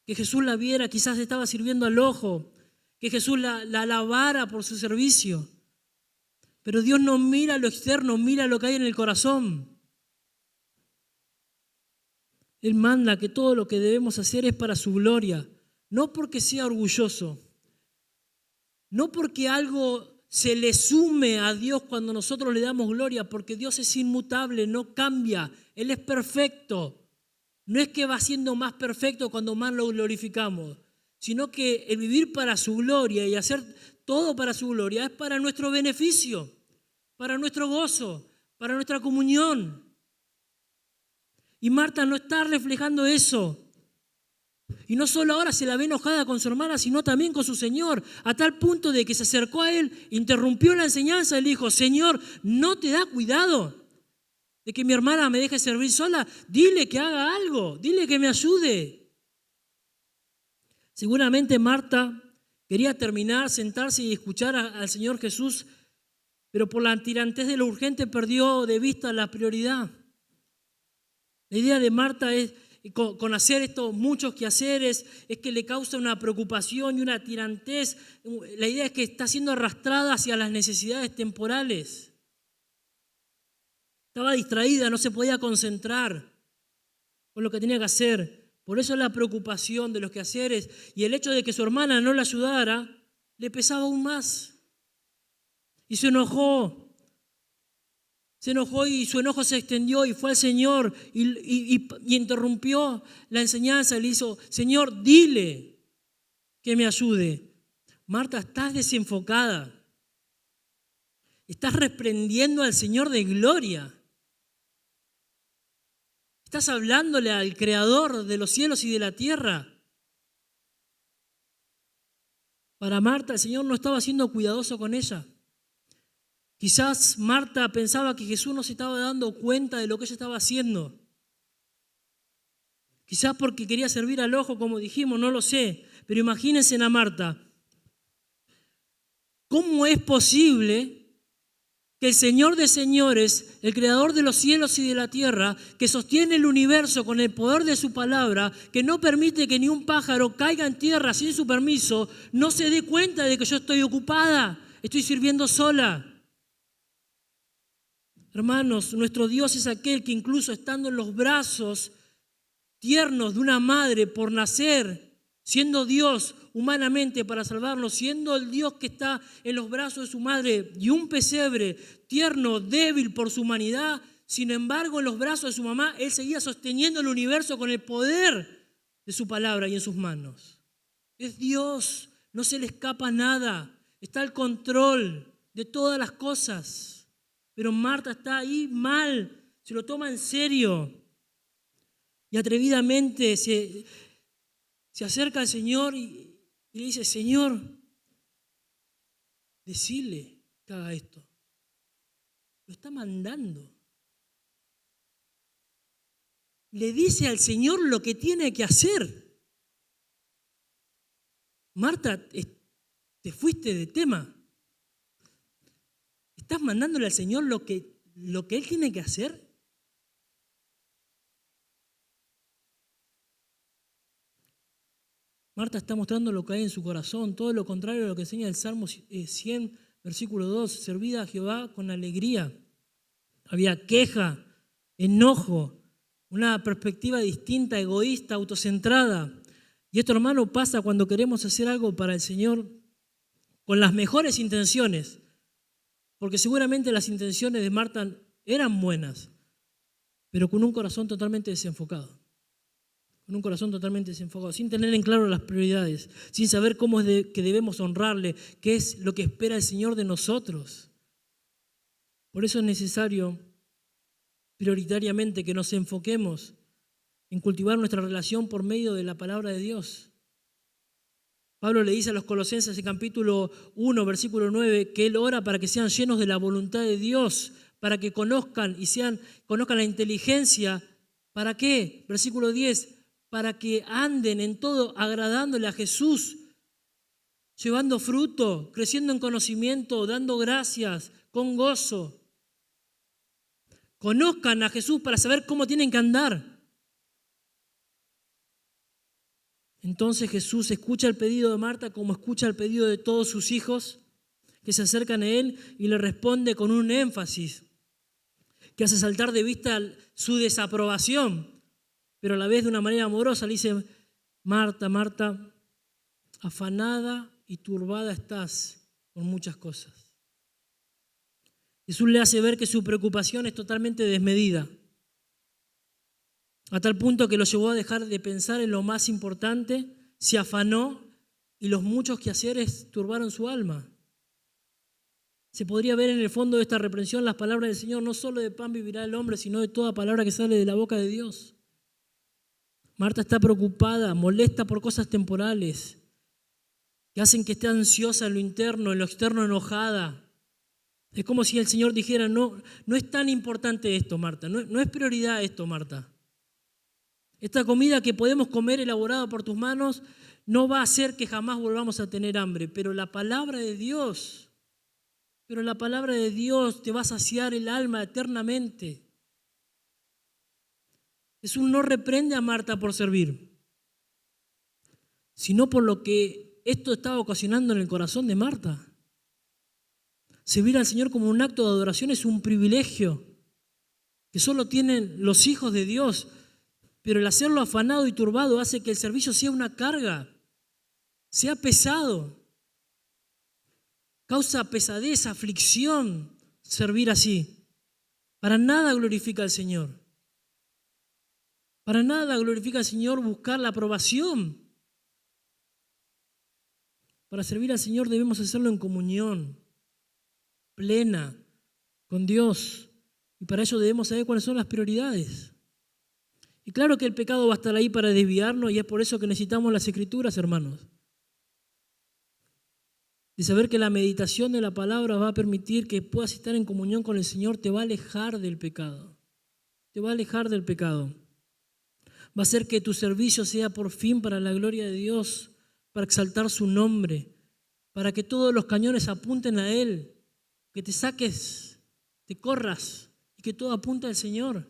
A: que Jesús la viera, quizás estaba sirviendo al ojo, que Jesús la alabara por su servicio. Pero Dios no mira lo externo, mira lo que hay en el corazón. Él manda que todo lo que debemos hacer es para su gloria, no porque sea orgulloso, no porque algo se le sume a Dios cuando nosotros le damos gloria, porque Dios es inmutable, no cambia, Él es perfecto. No es que va siendo más perfecto cuando más lo glorificamos, sino que el vivir para su gloria y hacer todo para su gloria es para nuestro beneficio, para nuestro gozo, para nuestra comunión. Y Marta no está reflejando eso. Y no solo ahora se la ve enojada con su hermana, sino también con su Señor, a tal punto de que se acercó a él, interrumpió la enseñanza y le dijo: Señor, ¿no te da cuidado de que mi hermana me deje servir sola? Dile que haga algo, dile que me ayude. Seguramente Marta quería terminar, sentarse y escuchar al Señor Jesús, pero por la tirantez de lo urgente perdió de vista la prioridad. La idea de Marta es, con hacer estos muchos quehaceres, es que le causa una preocupación y una tirantez. La idea es que está siendo arrastrada hacia las necesidades temporales. Estaba distraída, no se podía concentrar con lo que tenía que hacer. Por eso la preocupación de los quehaceres y el hecho de que su hermana no la ayudara le pesaba aún más. Y se enojó y su enojo se extendió y fue al Señor y interrumpió la enseñanza y le hizo: Señor, dile que me ayude. Marta, estás desenfocada. Estás reprendiendo al Señor de gloria. Estás hablándole al Creador de los cielos y de la tierra. Para Marta, el Señor no estaba siendo cuidadoso con ella. Quizás Marta pensaba que Jesús no se estaba dando cuenta de lo que ella estaba haciendo. Quizás porque quería servir al ojo, como dijimos, no lo sé. Pero imagínense a Marta. ¿Cómo es posible que el Señor de señores, el Creador de los cielos y de la tierra, que sostiene el universo con el poder de su palabra, que no permite que ni un pájaro caiga en tierra sin su permiso, no se dé cuenta de que yo estoy ocupada, estoy sirviendo sola? Hermanos, nuestro Dios es aquel que incluso estando en los brazos tiernos de una madre por nacer, siendo Dios humanamente para salvarnos, siendo el Dios que está en los brazos de su madre y un pesebre tierno, débil por su humanidad, sin embargo en los brazos de su mamá, Él seguía sosteniendo el universo con el poder de su palabra y en sus manos. Es Dios, no se le escapa nada, está al control de todas las cosas. Pero Marta está ahí mal, se lo toma en serio y atrevidamente se acerca al Señor y le dice: Señor, decile que haga esto. Lo está mandando. Le dice al Señor lo que tiene que hacer. Marta, te fuiste de tema. ¿Estás mandándole al Señor lo que Él tiene que hacer? Marta está mostrando lo que hay en su corazón, todo lo contrario a lo que enseña el Salmo 100, versículo 2. Servid a Jehová con alegría. Había queja, enojo, una perspectiva distinta, egoísta, autocentrada. Y esto, hermano, pasa cuando queremos hacer algo para el Señor con las mejores intenciones. Porque seguramente las intenciones de Marta eran buenas, pero con un corazón totalmente desenfocado. Con un corazón totalmente desenfocado, sin tener en claro las prioridades, sin saber cómo es que debemos honrarle, qué es lo que espera el Señor de nosotros. Por eso es necesario prioritariamente que nos enfoquemos en cultivar nuestra relación por medio de la palabra de Dios. Pablo le dice a los Colosenses en capítulo 1, versículo 9, que él ora para que sean llenos de la voluntad de Dios, para que conozcan la inteligencia. ¿Para qué? Versículo 10, para que anden en todo agradándole a Jesús, llevando fruto, creciendo en conocimiento, dando gracias, con gozo. Conozcan a Jesús para saber cómo tienen que andar. Entonces Jesús escucha el pedido de Marta como escucha el pedido de todos sus hijos que se acercan a Él y le responde con un énfasis que hace saltar de vista su desaprobación, pero a la vez de una manera amorosa le dice: Marta, Marta, afanada y turbada estás con muchas cosas. Jesús le hace ver que su preocupación es totalmente desmedida, a tal punto que lo llevó a dejar de pensar en lo más importante, se afanó y los muchos quehaceres turbaron su alma. Se podría ver en el fondo de esta reprensión las palabras del Señor: no solo de pan vivirá el hombre, sino de toda palabra que sale de la boca de Dios. Marta está preocupada, molesta por cosas temporales que hacen que esté ansiosa en lo interno, en lo externo enojada. Es como si el Señor dijera, no es tan importante esto, Marta, no es prioridad esto, Marta. Esta comida que podemos comer elaborada por tus manos no va a hacer que jamás volvamos a tener hambre, pero la palabra de Dios te va a saciar el alma eternamente. Jesús no reprende a Marta por servir, sino por lo que esto estaba ocasionando en el corazón de Marta. Servir al Señor como un acto de adoración es un privilegio que solo tienen los hijos de Dios, pero el hacerlo afanado y turbado hace que el servicio sea una carga, sea pesado. Causa pesadez, aflicción servir así. Para nada glorifica al Señor. Para nada glorifica al Señor buscar la aprobación. Para servir al Señor debemos hacerlo en comunión plena con Dios. Y para eso debemos saber cuáles son las prioridades. Y claro que el pecado va a estar ahí para desviarnos y es por eso que necesitamos las Escrituras, hermanos. De saber que la meditación de la palabra va a permitir que puedas estar en comunión con el Señor, te va a alejar del pecado. Te va a alejar del pecado. Va a hacer que tu servicio sea por fin para la gloria de Dios, para exaltar su nombre, para que todos los cañones apunten a Él, que te saques, te corras y que todo apunte al Señor.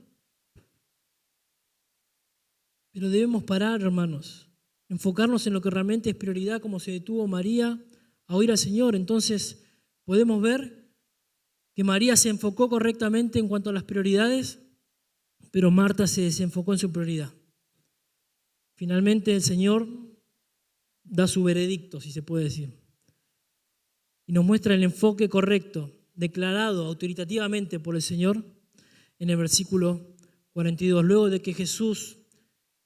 A: Pero debemos parar, hermanos, enfocarnos en lo que realmente es prioridad, como se detuvo María a oír al Señor. Entonces podemos ver que María se enfocó correctamente en cuanto a las prioridades, pero Marta se desenfocó en su prioridad. Finalmente el Señor da su veredicto, si se puede decir, y nos muestra el enfoque correcto, declarado autoritativamente por el Señor en el versículo 42. Luego de que Jesús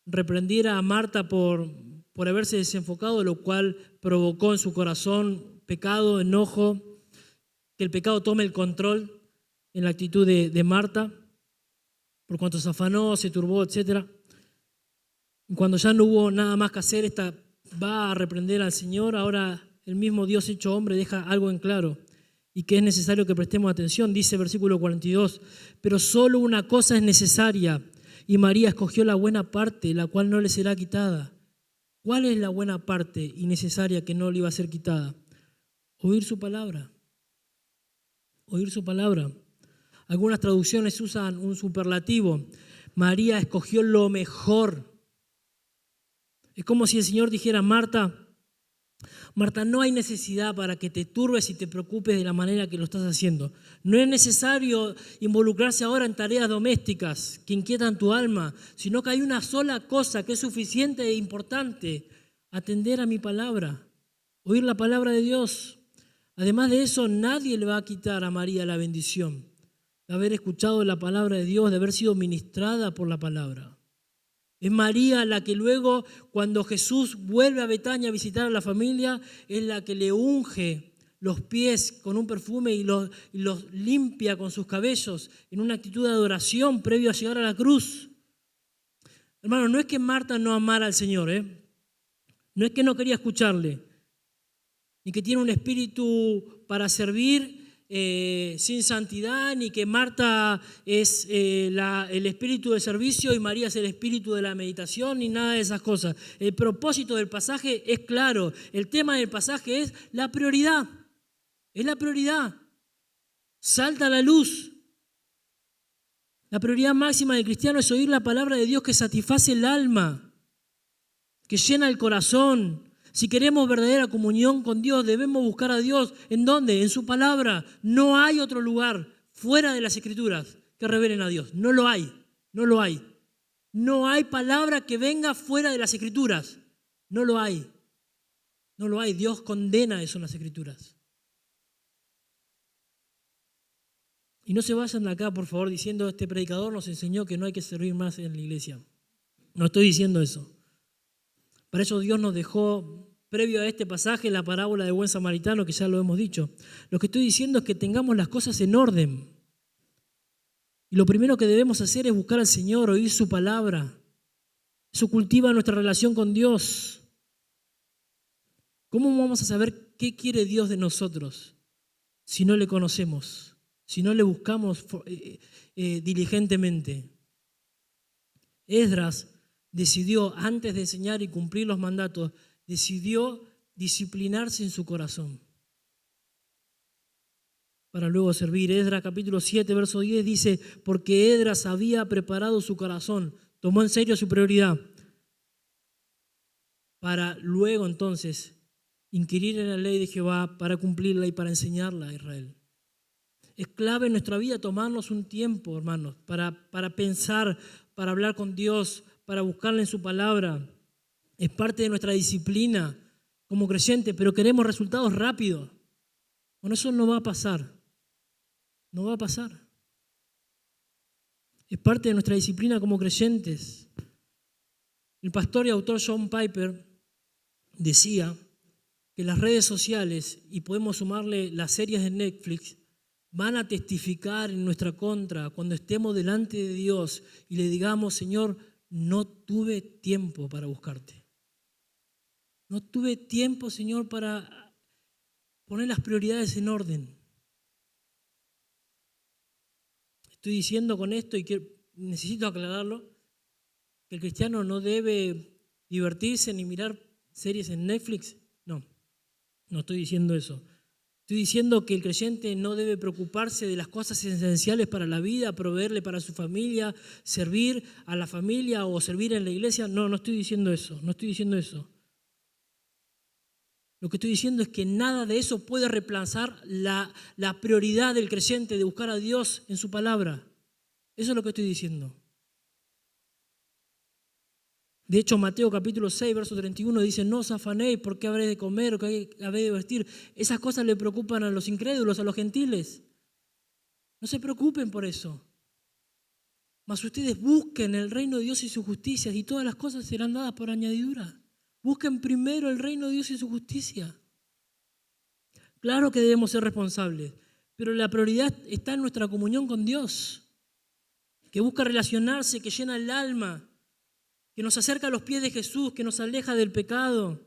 A: reprendiera a Marta por haberse desenfocado, lo cual provocó en su corazón pecado, enojo, que el pecado tome el control en la actitud de Marta, por cuanto se afanó, se turbó, etc. Cuando ya no hubo nada más que hacer, esta va a reprender al Señor. Ahora el mismo Dios hecho hombre deja algo en claro y que es necesario que prestemos atención. Dice versículo 42, pero solo una cosa es necesaria y María escogió la buena parte, la cual no le será quitada. ¿Cuál es la buena parte y necesaria que no le iba a ser quitada? Oír su palabra. Oír su palabra. Algunas traducciones usan un superlativo. María escogió lo mejor. Es como si el Señor dijera, Marta, no hay necesidad para que te turbes y te preocupes de la manera que lo estás haciendo. No es necesario involucrarse ahora en tareas domésticas que inquietan tu alma, sino que hay una sola cosa que es suficiente e importante: atender a mi palabra, oír la palabra de Dios. Además de eso, nadie le va a quitar a María la bendición de haber escuchado la palabra de Dios, de haber sido ministrada por la palabra. Es María la que luego, cuando Jesús vuelve a Betania a visitar a la familia, es la que le unge los pies con un perfume y los limpia con sus cabellos en una actitud de adoración previo a llegar a la cruz. Hermano, no es que Marta no amara al Señor, no es que no quería escucharle, ni que tiene un espíritu para servir sin santidad, ni que Marta es el espíritu de servicio y María es el espíritu de la meditación, ni nada de esas cosas. El propósito del pasaje es claro. El tema del pasaje es la prioridad. Es la prioridad. Salta a la luz. La prioridad máxima del cristiano es oír la palabra de Dios que satisface el alma, que llena el corazón. Si queremos verdadera comunión con Dios, debemos buscar a Dios. ¿En dónde? En su palabra. No hay otro lugar fuera de las Escrituras que revelen a Dios. No lo hay. No lo hay. No hay palabra que venga fuera de las Escrituras. No lo hay. No lo hay. Dios condena eso en las Escrituras. Y no se vayan de acá, por favor, diciendo este predicador nos enseñó que no hay que servir más en la iglesia. No estoy diciendo eso. Para eso Dios nos dejó, previo a este pasaje, la parábola del buen samaritano, que ya lo hemos dicho. Lo que estoy diciendo es que tengamos las cosas en orden. Y lo primero que debemos hacer es buscar al Señor, oír su palabra. Eso cultiva nuestra relación con Dios. ¿Cómo vamos a saber qué quiere Dios de nosotros si no le conocemos, si no le buscamos diligentemente? Esdras decidió, antes de enseñar y cumplir los mandatos, decidió disciplinarse en su corazón para luego servir. Esdras capítulo 7, verso 10 dice, porque Esdras había preparado su corazón, tomó en serio su prioridad, para luego entonces inquirir en la ley de Jehová, para cumplirla y para enseñarla a Israel. Es clave en nuestra vida tomarnos un tiempo, hermanos, para pensar, para hablar con Dios, para buscarle en su palabra. Es parte de nuestra disciplina como creyente, pero queremos resultados rápidos. Bueno, eso no va a pasar. No va a pasar. Es parte de nuestra disciplina como creyentes. El pastor y autor John Piper decía que las redes sociales, y podemos sumarle las series de Netflix, van a testificar en nuestra contra cuando estemos delante de Dios y le digamos, Señor, no tuve tiempo para buscarte. No tuve tiempo, Señor, para poner las prioridades en orden. Estoy diciendo con esto, y necesito aclararlo, que el cristiano no debe divertirse ni mirar series en Netflix. No estoy diciendo eso. Estoy diciendo que el creyente no debe preocuparse de las cosas esenciales para la vida, proveerle para su familia, servir a la familia o servir en la iglesia. No estoy diciendo eso. No estoy diciendo eso. Lo que estoy diciendo es que nada de eso puede reemplazar la prioridad del creyente de buscar a Dios en su palabra. Eso es lo que estoy diciendo. De hecho, Mateo capítulo 6, verso 31 dice, no os afanéis por qué habréis de comer o qué habréis de vestir. Esas cosas le preocupan a los incrédulos, a los gentiles. No se preocupen por eso. Mas ustedes busquen el reino de Dios y su justicia y todas las cosas serán dadas por añadidura. Busquen primero el reino de Dios y su justicia. Claro que debemos ser responsables, pero la prioridad está en nuestra comunión con Dios, que busca relacionarse, que llena el alma, que nos acerca a los pies de Jesús, que nos aleja del pecado,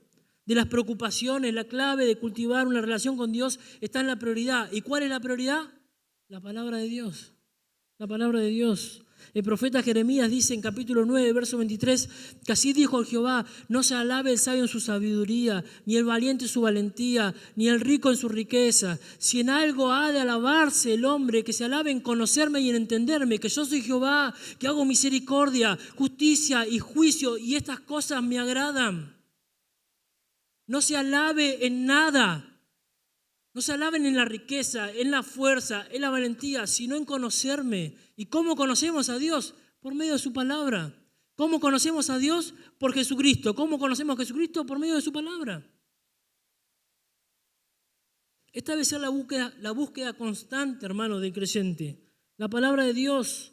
A: de las preocupaciones. La clave de cultivar una relación con Dios está en la prioridad. ¿Y cuál es la prioridad? La palabra de Dios. La palabra de Dios. El profeta Jeremías dice en capítulo 9, verso 23, que así dijo Jehová, no se alabe el sabio en su sabiduría, ni el valiente en su valentía, ni el rico en su riqueza. Si en algo ha de alabarse el hombre, que se alabe en conocerme y en entenderme, que yo soy Jehová, que hago misericordia, justicia y juicio, y estas cosas me agradan. No se alabe en nada. No se alaben en la riqueza, en la fuerza, en la valentía, sino en conocerme. ¿Y cómo conocemos a Dios? Por medio de su palabra. ¿Cómo conocemos a Dios? Por Jesucristo. ¿Cómo conocemos a Jesucristo? Por medio de su palabra. Esta debe ser la búsqueda constante, hermano, del creyente. La palabra de Dios.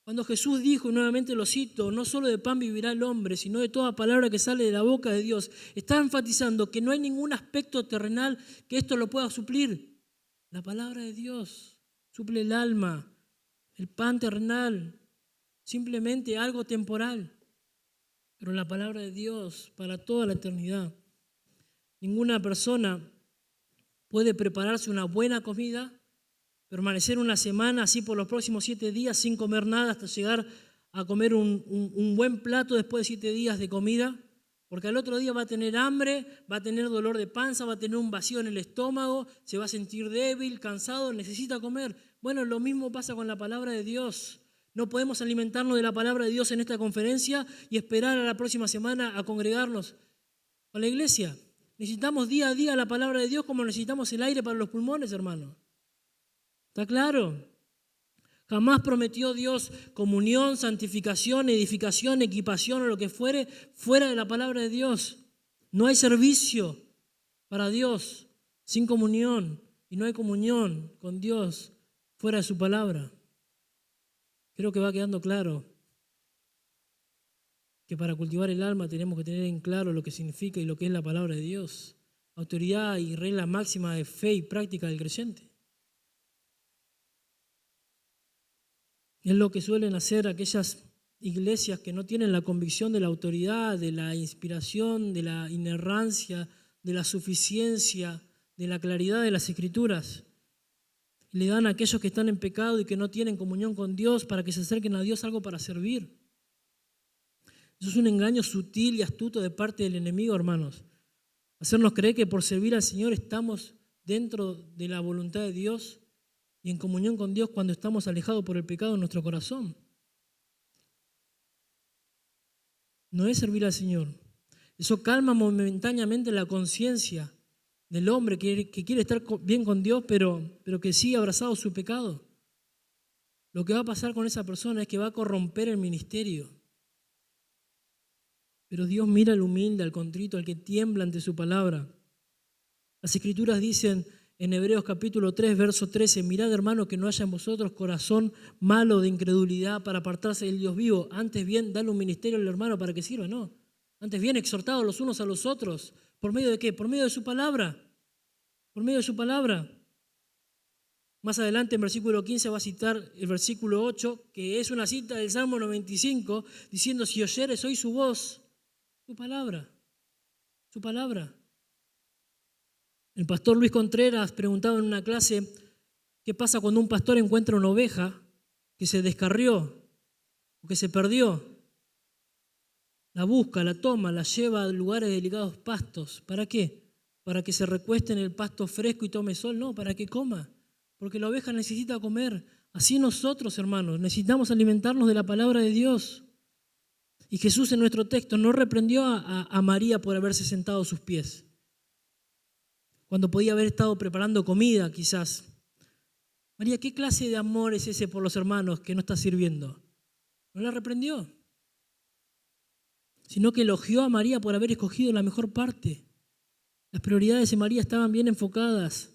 A: Cuando Jesús dijo, y nuevamente lo cito, no solo de pan vivirá el hombre, sino de toda palabra que sale de la boca de Dios, está enfatizando que no hay ningún aspecto terrenal que esto lo pueda suplir. La palabra de Dios suple el alma, el pan terrenal, simplemente algo temporal. Pero la palabra de Dios para toda la eternidad. Ninguna persona puede prepararse una buena comida, permanecer una semana así por los próximos 7 días sin comer nada hasta llegar a comer un buen plato después de 7 días de comida, porque al otro día va a tener hambre, va a tener dolor de panza, va a tener un vacío en el estómago, se va a sentir débil, cansado, necesita comer. Bueno, lo mismo pasa con la palabra de Dios. No podemos alimentarnos de la palabra de Dios en esta conferencia y esperar a la próxima semana a congregarnos con la iglesia. Necesitamos día a día la palabra de Dios como necesitamos el aire para los pulmones, hermano. ¿Está claro? Jamás prometió Dios comunión, santificación, edificación, equipación o lo que fuere fuera de la palabra de Dios. No hay servicio para Dios sin comunión y no hay comunión con Dios fuera de su palabra. Creo que va quedando claro que para cultivar el alma tenemos que tener en claro lo que significa y lo que es la palabra de Dios. Autoridad y regla máxima de fe y práctica del creyente. Es lo que suelen hacer aquellas iglesias que no tienen la convicción de la autoridad, de la inspiración, de la inerrancia, de la suficiencia, de la claridad de las Escrituras. Le dan a aquellos que están en pecado y que no tienen comunión con Dios para que se acerquen a Dios algo para servir. Eso es un engaño sutil y astuto de parte del enemigo, hermanos. Hacernos creer que por servir al Señor estamos dentro de la voluntad de Dios y en comunión con Dios cuando estamos alejados por el pecado en nuestro corazón. No es servir al Señor. Eso calma momentáneamente la conciencia del hombre que quiere estar bien con Dios, pero que sigue abrazado su pecado. Lo que va a pasar con esa persona es que va a corromper el ministerio. Pero Dios mira al humilde, al contrito, al que tiembla ante su palabra. Las Escrituras dicen en Hebreos capítulo 3, verso 13, mirad, hermano, que no haya en vosotros corazón malo de incredulidad para apartarse del Dios vivo. Antes bien, dale un ministerio al hermano para que sirva, no. Antes bien, exhortados los unos a los otros. ¿Por medio de qué? Por medio de su palabra. Por medio de su palabra. Más adelante en versículo 15 va a citar el versículo 8, que es una cita del Salmo 95, diciendo, si oyeres hoy su voz, su palabra, su palabra. El pastor Luis Contreras preguntaba en una clase, ¿qué pasa cuando un pastor encuentra una oveja que se descarrió o que se perdió? La busca, la toma, la lleva a lugares de delicados pastos. ¿Para qué? ¿Para que se recueste en el pasto fresco y tome sol? No, para que coma, porque la oveja necesita comer. Así nosotros, hermanos, necesitamos alimentarnos de la palabra de Dios. Y Jesús en nuestro texto no reprendió a María por haberse sentado a sus pies, cuando podía haber estado preparando comida quizás. María, ¿qué clase de amor es ese por los hermanos que no está sirviendo? No la reprendió, sino que elogió a María por haber escogido la mejor parte. Las prioridades de María estaban bien enfocadas.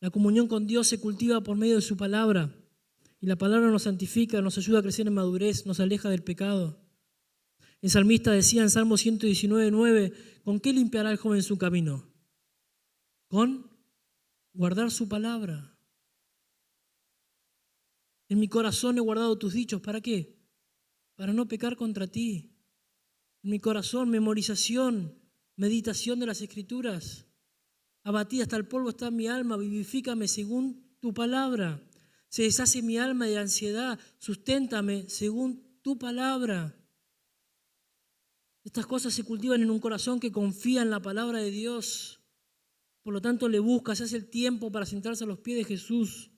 A: La comunión con Dios se cultiva por medio de su palabra. Y la palabra nos santifica, nos ayuda a crecer en madurez, nos aleja del pecado. El salmista decía en Salmo 119:9, ¿con qué limpiará el joven su camino? Con guardar su palabra. En mi corazón he guardado tus dichos. ¿Para qué? Para no pecar contra ti. En mi corazón, memorización, meditación de las Escrituras. Abatida hasta el polvo está mi alma, vivifícame según tu palabra. Se deshace mi alma de ansiedad, susténtame según tu palabra. Estas cosas se cultivan en un corazón que confía en la palabra de Dios. Por lo tanto, le busca, se hace el tiempo para sentarse a los pies de Jesús.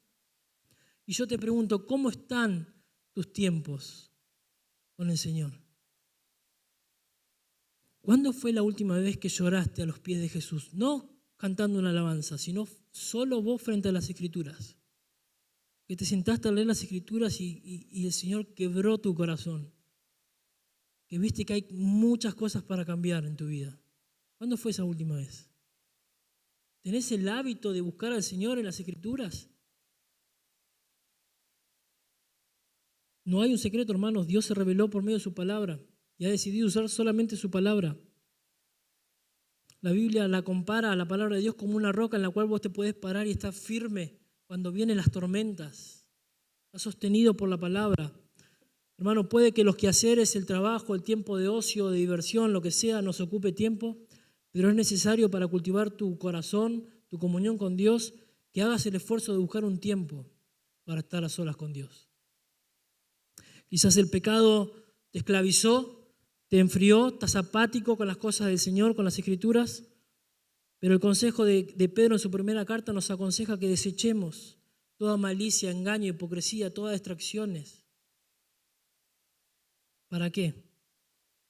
A: Y yo te pregunto, ¿cómo están tus tiempos con el Señor? ¿Cuándo fue la última vez que lloraste a los pies de Jesús? No cantando una alabanza, sino solo vos frente a las Escrituras. Que te sentaste a leer las Escrituras y el Señor quebró tu corazón. Que viste que hay muchas cosas para cambiar en tu vida. ¿Cuándo fue esa última vez? ¿Tenés el hábito de buscar al Señor en las Escrituras? No hay un secreto, hermanos. Dios se reveló por medio de su palabra y ha decidido usar solamente su palabra. La Biblia la compara a la palabra de Dios como una roca en la cual vos te podés parar y estar firme cuando vienen las tormentas. Está sostenido por la palabra. Hermano, puede que los quehaceres, el trabajo, el tiempo de ocio, de diversión, lo que sea, nos ocupe tiempo, pero es necesario para cultivar tu corazón, tu comunión con Dios, que hagas el esfuerzo de buscar un tiempo para estar a solas con Dios. Quizás el pecado te esclavizó, te enfrió, estás apático con las cosas del Señor, con las Escrituras, pero el consejo de Pedro en su primera carta nos aconseja que desechemos toda malicia, engaño, hipocresía, todas distracciones. ¿Para qué?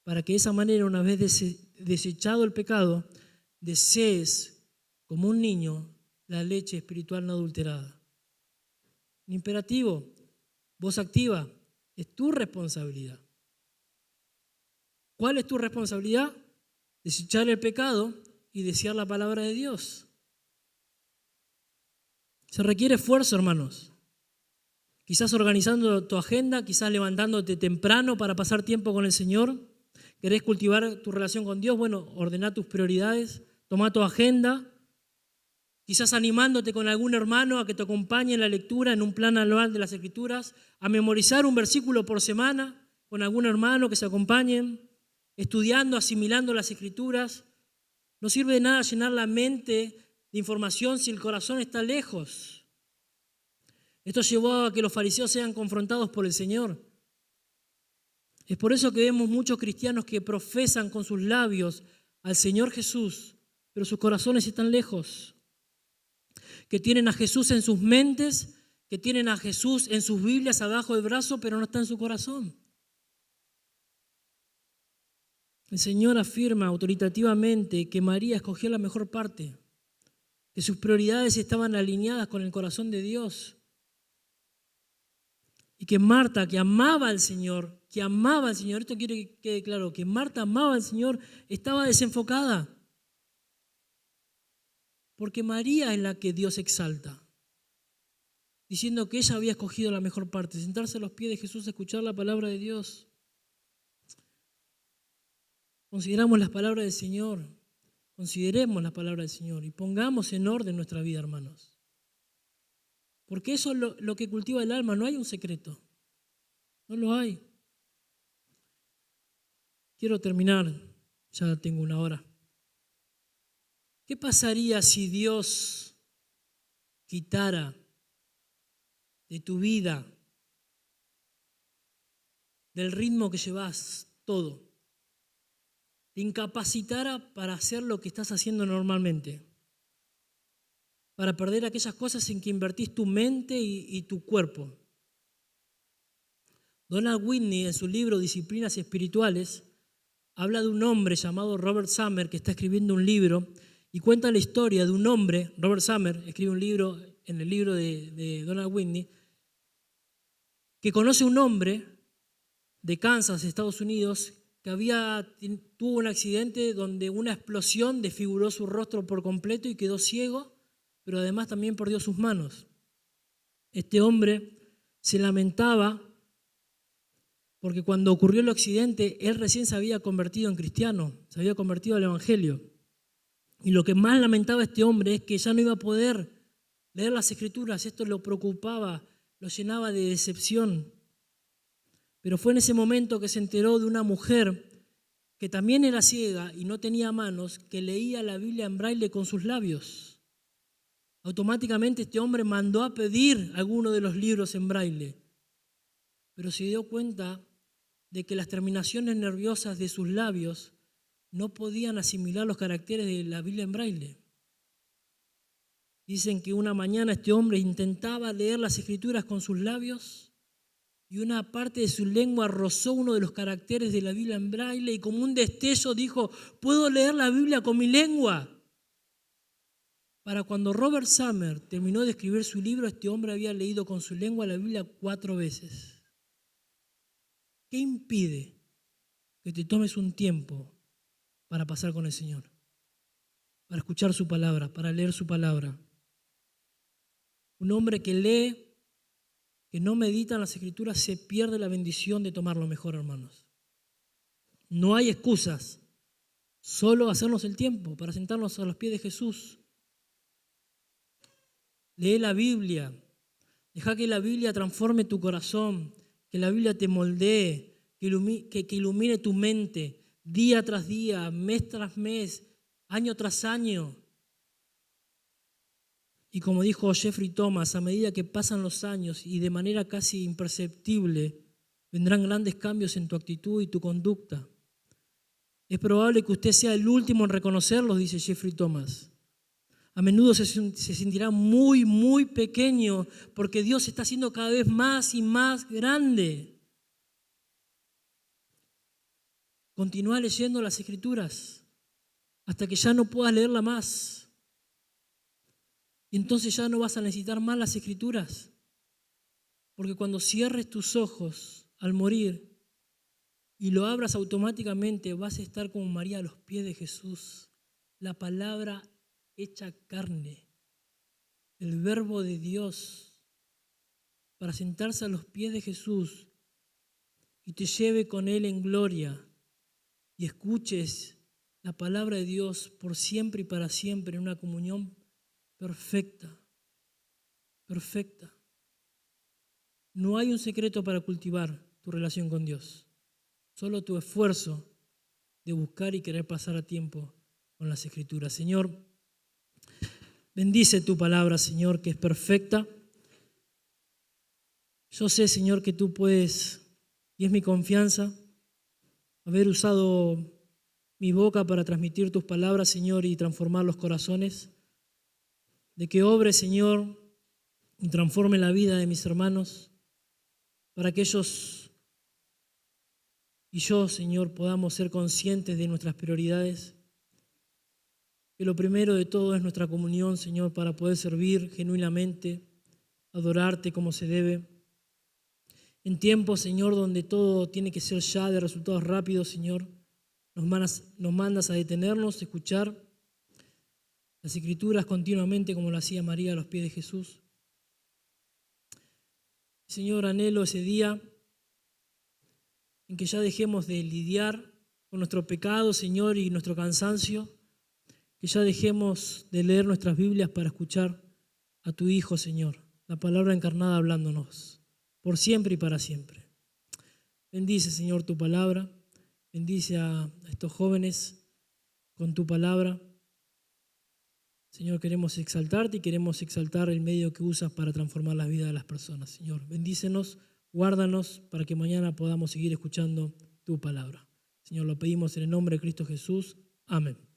A: Para que de esa manera, una vez desechado el pecado, desees como un niño la leche espiritual no adulterada. Un imperativo, voz activa, es tu responsabilidad. ¿Cuál es tu responsabilidad? Desechar el pecado y desear la palabra de Dios. Se requiere esfuerzo, hermanos. Quizás organizando tu agenda, quizás levantándote temprano para pasar tiempo con el Señor. ¿Querés cultivar tu relación con Dios? Bueno, ordena tus prioridades, toma tu agenda. Quizás animándote con algún hermano a que te acompañe en la lectura en un plan anual de las Escrituras, a memorizar un versículo por semana con algún hermano que se acompañen, estudiando, asimilando las Escrituras. No sirve de nada llenar la mente de información si el corazón está lejos. Esto llevó a que los fariseos sean confrontados por el Señor. Es por eso que vemos muchos cristianos que profesan con sus labios al Señor Jesús, pero sus corazones están lejos. Que tienen a Jesús en sus mentes, que tienen a Jesús en sus Biblias abajo del brazo, pero no está en su corazón. El Señor afirma autoritativamente que María escogió la mejor parte, que sus prioridades estaban alineadas con el corazón de Dios. Y que Marta, que amaba al Señor, esto quiero que quede claro, que Marta amaba al Señor, estaba desenfocada. Porque María es la que Dios exalta, diciendo que ella había escogido la mejor parte, sentarse a los pies de Jesús, escuchar la palabra de Dios. Consideremos las palabras del Señor, consideremos la palabra del Señor y pongamos en orden nuestra vida, hermanos. Porque eso es lo que cultiva el alma, no hay un secreto, no lo hay. Quiero terminar, ya tengo 1 hora. ¿Qué pasaría si Dios quitara de tu vida, del ritmo que llevas todo, te incapacitara para hacer lo que estás haciendo normalmente, para perder aquellas cosas en que invertís tu mente y tu cuerpo? Donald Whitney, en su libro Disciplinas Espirituales, habla de un hombre llamado Robert Summer que está escribiendo un libro y cuenta la historia de un hombre. Robert Summer escribe un libro en el libro de Donald Whitney, que conoce a un hombre de Kansas, Estados Unidos, que tuvo un accidente donde una explosión desfiguró su rostro por completo y quedó ciego, pero además también perdió sus manos. Este hombre se lamentaba porque cuando ocurrió el accidente, él recién se había convertido en cristiano, se había convertido al Evangelio. Y lo que más lamentaba este hombre es que ya no iba a poder leer las Escrituras. Esto lo preocupaba, lo llenaba de decepción. Pero fue en ese momento que se enteró de una mujer que también era ciega y no tenía manos, que leía la Biblia en braille con sus labios. Automáticamente este hombre mandó a pedir alguno de los libros en braille, pero se dio cuenta de que las terminaciones nerviosas de sus labios no podían asimilar los caracteres de la Biblia en braille. Dicen que una mañana este hombre intentaba leer las Escrituras con sus labios y una parte de su lengua rozó uno de los caracteres de la Biblia en braille y como un destello dijo: ¿puedo leer la Biblia con mi lengua? Para cuando Robert Summer terminó de escribir su libro, este hombre había leído con su lengua la Biblia 4 veces. ¿Qué impide que te tomes un tiempo para pasar con el Señor, para escuchar su palabra, para leer su palabra? Un hombre que lee, que no medita en las Escrituras, se pierde la bendición de tomar lo mejor, hermanos. No hay excusas, solo hacernos el tiempo para sentarnos a los pies de Jesús. Lee la Biblia, deja que la Biblia transforme tu corazón, que la Biblia te moldee, que ilumine tu mente día tras día, mes tras mes, año tras año. Y como dijo Jeffrey Thomas, a medida que pasan los años y de manera casi imperceptible, vendrán grandes cambios en tu actitud y tu conducta. Es probable que usted sea el último en reconocerlos, dice Jeffrey Thomas. A menudo se sentirá muy, muy pequeño porque Dios se está haciendo cada vez más y más grande. Continúa leyendo las Escrituras hasta que ya no puedas leerla más. Y entonces ya no vas a necesitar más las Escrituras. Porque cuando cierres tus ojos al morir y lo abras automáticamente, vas a estar como María a los pies de Jesús. La palabra hecha carne, el verbo de Dios, para sentarse a los pies de Jesús y te lleve con Él en gloria y escuches la palabra de Dios por siempre y para siempre en una comunión perfecta, perfecta. No hay un secreto para cultivar tu relación con Dios. solo tu esfuerzo de buscar y querer pasar a tiempo con las Escrituras. Señor, bendice tu palabra, Señor, que es perfecta. Yo sé, Señor, que tú puedes, y es mi confianza, haber usado mi boca para transmitir tus palabras, Señor, y transformar los corazones. De que obre, Señor, y transforme la vida de mis hermanos, para que ellos y yo, Señor, podamos ser conscientes de nuestras prioridades. Que lo primero de todo es nuestra comunión, Señor, para poder servir genuinamente, adorarte como se debe. En tiempos, Señor, donde todo tiene que ser ya de resultados rápidos, Señor, nos mandas a detenernos, a escuchar las Escrituras continuamente, como lo hacía María a los pies de Jesús. Señor, anhelo ese día en que ya dejemos de lidiar con nuestro pecado, Señor, y nuestro cansancio, que ya dejemos de leer nuestras Biblias para escuchar a tu Hijo, Señor, la palabra encarnada hablándonos, por siempre y para siempre. Bendice, Señor, tu palabra, bendice a estos jóvenes con tu palabra. Señor, queremos exaltarte y queremos exaltar el medio que usas para transformar la vida de las personas. Señor, bendícenos, guárdanos para que mañana podamos seguir escuchando tu palabra. Señor, lo pedimos en el nombre de Cristo Jesús. Amén.